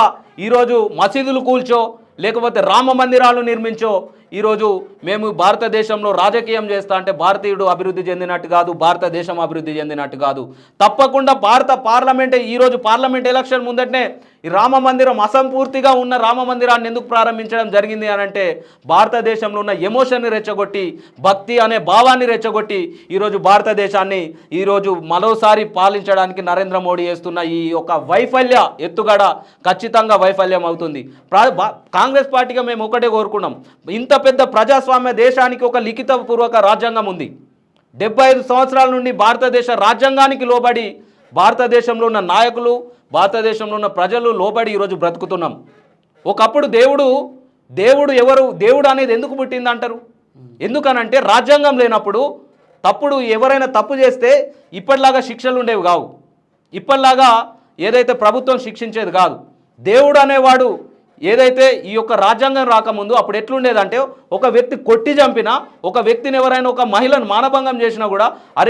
ఈరోజు మసీదులు కూల్చో లేకపోతే రామ మందిరాలు నిర్మించో ఈరోజు మేము భారతదేశంలో రాజకీయం చేస్తా అంటే భారతీయుడు అభివృద్ధి చెందినట్టు కాదు, భారతదేశం అభివృద్ధి చెందినట్టు కాదు. తప్పకుండా భారత పార్లమెంట్ ఈరోజు పార్లమెంట్ ఎలక్షన్ ముందటనే ఈ రామ మందిరం అసంపూర్తిగా ఉన్న రామ మందిరాన్ని ఎందుకు ప్రారంభించడం జరిగింది అని అంటే భారతదేశంలో ఉన్న ఎమోషన్ని రెచ్చగొట్టి భక్తి అనే భావాన్ని రెచ్చగొట్టి ఈరోజు భారతదేశాన్ని ఈరోజు మరోసారి పాలించడానికి నరేంద్ర మోడీ చేస్తున్న ఈ యొక్క వైఫల్య ఎత్తుగడ ఖచ్చితంగా వైఫల్యం అవుతుంది. కాంగ్రెస్ పార్టీగా మేము ఒకటే కోరుకున్నాం, ఇంత పెద్ద ప్రజాస్వామ్య దేశానికి ఒక లిఖితపూర్వక రాజ్యాంగం ఉంది. 75 సంవత్సరాల నుండి భారతదేశ రాజ్యాంగానికి లోబడి భారతదేశంలో ఉన్న నాయకులు భారతదేశంలో ఉన్న ప్రజలు లోబడి ఈరోజు బ్రతుకుతున్నాం. ఒకప్పుడు దేవుడు ఎవరు దేవుడు అనేది ఎందుకు పుట్టింది అంటారు? ఎందుకనంటే రాజ్యాంగం లేనప్పుడు ఎవరైనా తప్పు చేస్తే ఇప్పటిలాగా శిక్షలు ఉండేవి కావు, ఇప్పటిలాగా ఏదైతే ప్రభుత్వం శిక్షించేది కాదు. దేవుడు అనేవాడు ఏదైతే ఈ యొక్క రాజ్యాంగం రాకముందు అప్పుడు ఎట్లుండేదంటే ఒక వ్యక్తి కొట్టి చంపినా ఒక వ్యక్తిని ఎవరైనా ఒక మహిళను మానభంగం చేసినా కూడా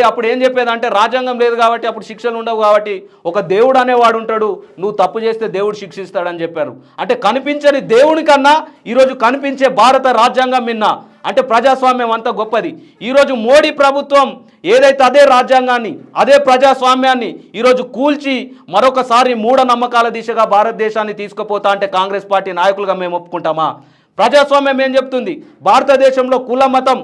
అప్పుడు ఏం చెప్పేదంటే రాజ్యాంగం లేదు కాబట్టి అప్పుడు శిక్షలు ఉండవు కాబట్టి ఒక దేవుడు అనేవాడు ఉంటాడు, నువ్వు తప్పు చేస్తే దేవుడు శిక్షిస్తాడని చెప్పారు. అంటే కనిపించని దేవుని కన్నా ఈరోజు కనిపించే భారత రాజ్యాంగం మిన్న అంటే ప్రజాస్వామ్యం అంత గొప్పది. ఈరోజు మోడీ ప్రభుత్వం ఏదైతే అదే రాజ్యాంగాన్ని అదే ప్రజాస్వామ్యాన్ని ఈరోజు కూల్చి మరొకసారి మూఢనమ్మకాల దిశగా భారతదేశాన్ని తీసుకుపోతా అంటే కాంగ్రెస్ పార్టీ నాయకులుగా మేము ఒప్పుకుంటామా? ప్రజాస్వామ్యం ఏం చెప్తుంది? భారతదేశంలో కుల మతం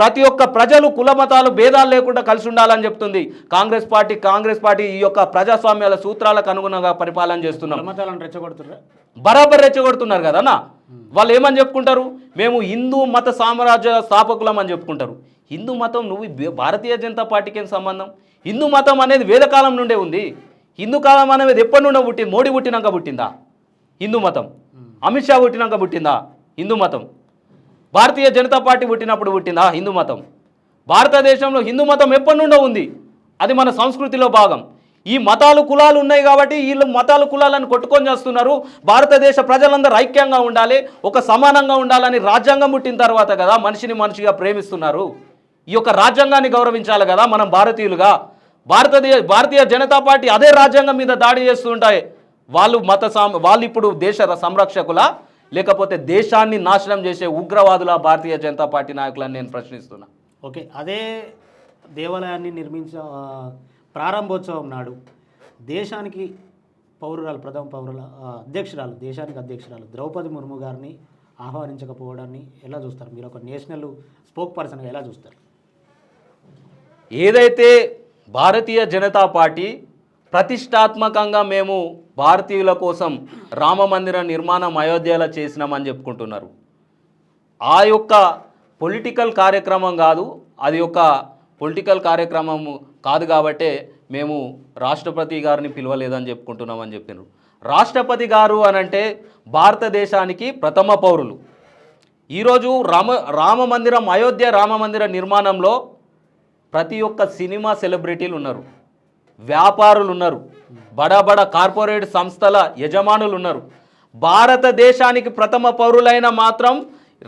ప్రతి ఒక్క ప్రజలు కుల మతాలు భేదాలు లేకుండా కలిసి ఉండాలని చెప్తుంది కాంగ్రెస్ పార్టీ ఈ యొక్క ప్రజాస్వామ్యాల సూత్రాలకు అనుగుణంగా పరిపాలన చేస్తున్నాం. మతాలను రెచ్చగొడుతున్నారు, బరాబర్ రెచ్చగొడుతున్నారు కదన్నా. వాళ్ళు ఏమని చెప్పుకుంటారు? మేము హిందూ మత సామ్రాజ్య స్థాపకులం అని చెప్పుకుంటారు. హిందూ మతం నువ్వు భారతీయ జనతా పార్టీకి ఏం సంబంధం? హిందూ మతం అనేది వేదకాలం నుండే ఉంది. హిందూ కాలం అనేది ఎప్పటి నుండో పుట్టింది? మోడీ పుట్టినాక పుట్టిందా హిందూ మతం? అమిత్ షా పుట్టినాక పుట్టిందా హిందూ మతం? భారతీయ జనతా పార్టీ పుట్టినప్పుడు పుట్టిందా హిందూ మతం? భారతదేశంలో హిందూ మతం ఎప్పటి నుండో ఉంది, అది మన సంస్కృతిలో భాగం. ఈ మతాలు కులాలు ఉన్నాయి కాబట్టి వీళ్ళు మతాలు కులాలను కొట్టుకొని చేస్తున్నారు. భారతదేశ ప్రజలందరూ ఐక్యంగా ఉండాలి, ఒక సమానంగా ఉండాలని రాజ్యాంగం పుట్టిన తర్వాత కదా మనిషిగా ప్రేమిస్తున్నారు. ఈ యొక్క రాజ్యాంగాన్ని గౌరవించాలి కదా మనం భారతీయులుగా. భారతీయ జనతా పార్టీ అదే రాజ్యాంగం మీద దాడి చేస్తూ ఉంటాయి. వాళ్ళు ఇప్పుడు దేశ సంరక్షకులా లేకపోతే దేశాన్ని నాశనం చేసే ఉగ్రవాదుల భారతీయ జనతా పార్టీ నాయకులని నేను ప్రశ్నిస్తున్నా. ఓకే, అదే దేవాలయాన్ని ప్రారంభోత్సవం నాడు దేశానికి ప్రథమ పౌరుల దేశానికి అధ్యక్షురాలు ద్రౌపది ముర్ము గారిని ఆహ్వానించకపోవడాన్ని ఎలా చూస్తారు? మీరు ఒక నేషనల్ స్పోక్ పర్సన్గా ఎలా చూస్తారు? ఏదైతే భారతీయ జనతా పార్టీ ప్రతిష్టాత్మకంగా మేము భారతీయుల కోసం రామ మందిర నిర్మాణం అయోధ్యలో చేసినామని చెప్పుకుంటున్నారు, ఆ యొక్క పొలిటికల్ కార్యక్రమం కాదు, అది ఒక పొలిటికల్ కార్యక్రమం కాదు కాబట్టే మేము రాష్ట్రపతి గారిని పిలవలేదని చెప్పుకుంటున్నామని చెప్పినారు. రాష్ట్రపతి గారు అనంటే భారతదేశానికి ప్రథమ పౌరులు. ఈరోజు రామ మందిరం అయోధ్య రామ మందిర నిర్మాణంలో ప్రతి ఒక్క సినిమా సెలబ్రిటీలు ఉన్నారు, వ్యాపారులు ఉన్నారు, బడా కార్పొరేట్ సంస్థల యజమానులు ఉన్నారు. భారతదేశానికి ప్రథమ పౌరులైన మాత్రం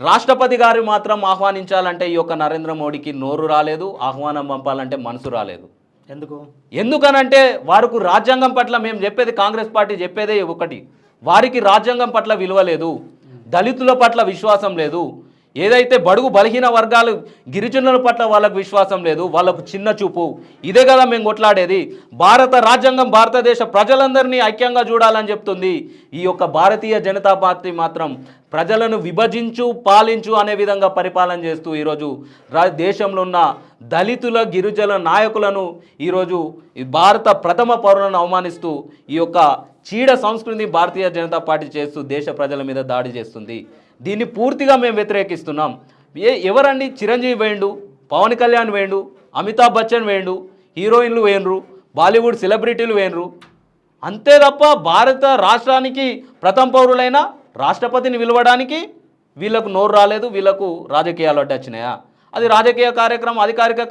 రాష్ట్రపతి గారు మాత్రం ఆహ్వానించాలంటే ఈ యొక్క నరేంద్ర మోడీకి నోరు రాలేదు, ఆహ్వానం పంపాలంటే మనసు రాలేదు. ఎందుకనంటే వారికి రాజ్యాంగం పట్ల మేము చెప్పేది, కాంగ్రెస్ పార్టీ చెప్పేదే ఒకటి, వారికి రాజ్యాంగం పట్ల విలువ లేదు, దళితుల పట్ల విశ్వాసం లేదు, ఏదైతే బడుగు బలహీన వర్గాలు గిరిజనుల పట్ల వాళ్ళకు విశ్వాసం లేదు, వాళ్ళకు చిన్న చూపు. ఇదే కదా మేము కొట్లాడేది. భారత రాజ్యాంగం భారతదేశ ప్రజలందరినీ ఐక్యంగా చూడాలని చెప్తుంది. ఈ యొక్క భారతీయ జనతా పార్టీ మాత్రం ప్రజలను విభజించు పాలించు అనే విధంగా పరిపాలన చేస్తూ ఈరోజు దేశంలో ఉన్న దళితుల గిరిజనుల నాయకులను ఈరోజు ఈ భారత ప్రథమ పౌరులను అవమానిస్తూ ఈ యొక్క చీడ సంస్కృతిని భారతీయ జనతా పార్టీ చేస్తూ దేశ ప్రజల మీద దాడి చేస్తుంది. దీన్ని పూర్తిగా మేము వ్యతిరేకిస్తున్నాం. ఎవరండి? చిరంజీవి వేయండు, పవన్ కళ్యాణ్ వేయండు, అమితాబ్ బచ్చన్ వేయండు, హీరోయిన్లు వేయనరు, బాలీవుడ్ సెలబ్రిటీలు వేయనరు. అంతే తప్ప భారత రాష్ట్రానికి ప్రథమ పౌరులైన రాష్ట్రపతిని పిలవడానికి వీళ్ళకు నోరు రాలేదు. వీళ్ళకు రాజకీయాలు అడ్డొచ్చినాయా? అది రాజకీయ కార్యక్రమం, అధికారిక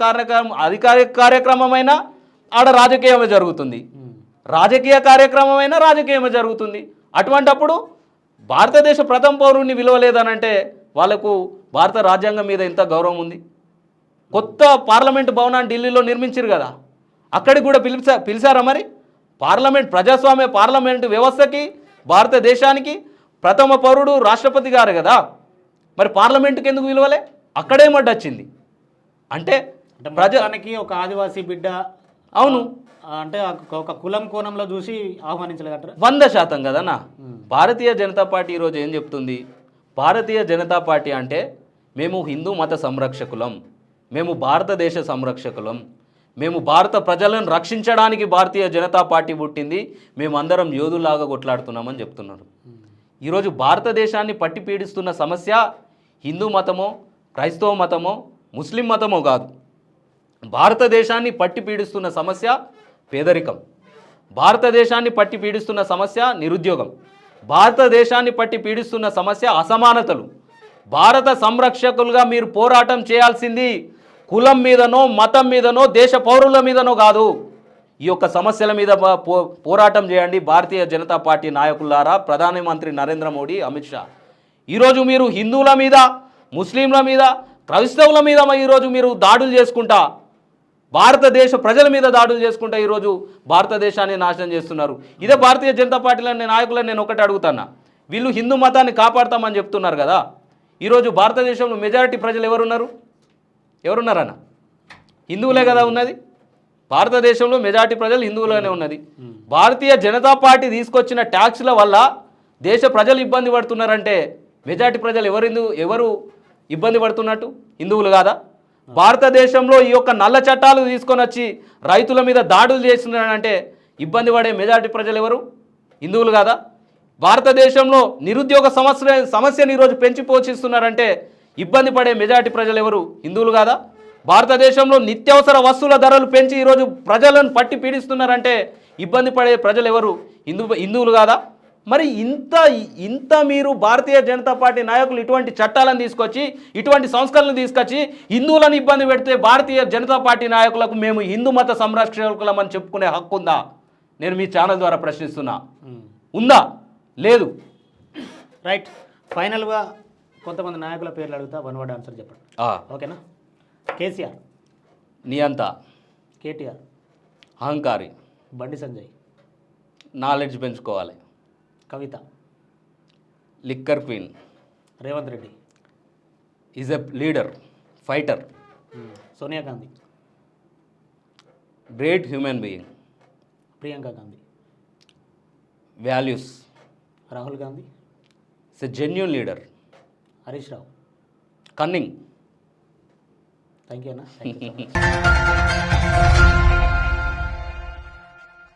కార్యక్రమమైనా ఆడ రాజకీయమే జరుగుతుంది, రాజకీయ కార్యక్రమమైనా రాజకీయమే జరుగుతుంది. అటువంటప్పుడు భారతదేశ ప్రథమ పౌరుని విలువలేదనంటే వాళ్ళకు భారత రాజ్యాంగం మీద ఎంత గౌరవం ఉంది? కొత్త పార్లమెంటు భవనాన్ని ఢిల్లీలో నిర్మించారు కదా, అక్కడికి కూడా పిలిచారా? మరి ప్రజాస్వామ్య పార్లమెంటు వ్యవస్థకి భారతదేశానికి ప్రథమ పౌరుడు రాష్ట్రపతి గారు కదా, మరి పార్లమెంటుకి ఎందుకు విలువలే? అక్కడేమడ్డొచ్చింది అంటే ప్రజానికి ఒక ఆదివాసీ బిడ్డ, అవును అంటే ఒక కులం కోణంలో చూసి ఆహ్వానించలేదంటారు. 100% కదన్నా. భారతీయ జనతా పార్టీ ఈరోజు ఏం చెప్తుంది? భారతీయ జనతా పార్టీ అంటే మేము హిందూ మత సంరక్షకులం, మేము భారతదేశ సంరక్షకులం, మేము భారత ప్రజలను రక్షించడానికి భారతీయ జనతా పార్టీ పుట్టింది, మేమందరం యోధులాగా కొట్లాడుతున్నామని చెప్తున్నారు. ఈరోజు భారతదేశాన్ని పట్టి పీడిస్తున్న సమస్య హిందూ మతమో, క్రైస్తవ మతమో, ముస్లిం మతమో కాదు. భారతదేశాన్ని పట్టి పీడిస్తున్న సమస్య పేదరికం, భారతదేశాన్ని పట్టి పీడిస్తున్న సమస్య నిరుద్యోగం, భారతదేశాన్ని పట్టి పీడిస్తున్న సమస్య అసమానతలు. భారత సంరక్షకులుగా మీరు పోరాటం చేయాల్సింది కులం మీదనో, మతం మీదనో, దేశ పౌరుల మీదనో కాదు. ఈ యొక్క సమస్యల మీద పోరాటం చేయండి భారతీయ జనతా పార్టీ నాయకులారా, ప్రధానమంత్రి నరేంద్ర మోడీ, అమిత్ షా. ఈరోజు మీరు హిందువుల మీద, ముస్లింల మీద, క్రైస్తవుల మీద ఈరోజు మీరు దాడులు చేసుకుంటా, భారతదేశ ప్రజల మీద దాడులు చేసుకుంటా ఈరోజు భారతదేశాన్ని నాశనం చేస్తున్నారు. ఇదే భారతీయ జనతా పార్టీలోని నాయకులను నేను ఒకటి అడుగుతున్నా, వీళ్ళు హిందూ మతాన్ని కాపాడతామని చెప్తున్నారు కదా, ఈరోజు భారతదేశంలో మెజారిటీ ప్రజలు ఎవరున్నారన్న? హిందువులే కదా ఉన్నది. భారతదేశంలో మెజారిటీ ప్రజలు హిందువులనే ఉన్నది. భారతీయ జనతా పార్టీ తీసుకొచ్చిన ట్యాక్స్ల వల్ల దేశ ప్రజలు ఇబ్బంది పడుతున్నారంటే మెజారిటీ ప్రజలు ఎవరు ఇబ్బంది పడుతున్నట్టు? హిందువులు కాదా? భారతదేశంలో ఈ యొక్క నల్ల చట్టాలు తీసుకొని వచ్చి రైతుల మీద దాడులు చేస్తున్నారంటే ఇబ్బంది పడే మెజారిటీ ప్రజలు ఎవరు? హిందువులు కాదా? భారతదేశంలో నిరుద్యోగ సమస్యను ఈరోజు పెంచి పోషిస్తున్నారంటే ఇబ్బంది పడే మెజారిటీ ప్రజలు ఎవరు? హిందువులు కాదా? భారతదేశంలో నిత్యావసర వస్తువుల ధరలు పెంచి ఈరోజు ప్రజలను పట్టి పీడిస్తున్నారంటే ఇబ్బంది పడే ప్రజలు ఎవరు? హిందువులు కాదా? మరి ఇంత మీరు భారతీయ జనతా పార్టీ నాయకులు ఇటువంటి చట్టాలను తీసుకొచ్చి, ఇటువంటి సంస్కరణలు తీసుకొచ్చి హిందువులను ఇబ్బంది పెడితే భారతీయ జనతా పార్టీ నాయకులకు మేము హిందూ మత సంరక్షకులం అని చెప్పుకునే హక్కు ఉందా? నేను మీ ఛానల్ ద్వారా ప్రశ్నిస్తున్నా. ఉందా? లేదు. రైట్. ఫైనల్గా కొంతమంది నాయకుల పేర్లు అడుగుతా, వన్ వర్డ్ ఆన్సర్ చెప్పండి, ఓకేనా? కేసీఆర్, నియంత, కేటీఆర్, అహంకారి, బండి సంజయ్, నాలెడ్జ్ పెంచుకోవాలి, Kavitha, liquor queen, Revanth Reddy, is a leader, fighter, Sonia Gandhi, great human being, Priyanka Gandhi, values, Rahul Gandhi, is a genuine leader, Harish Rao, cunning. Thank you అన్న.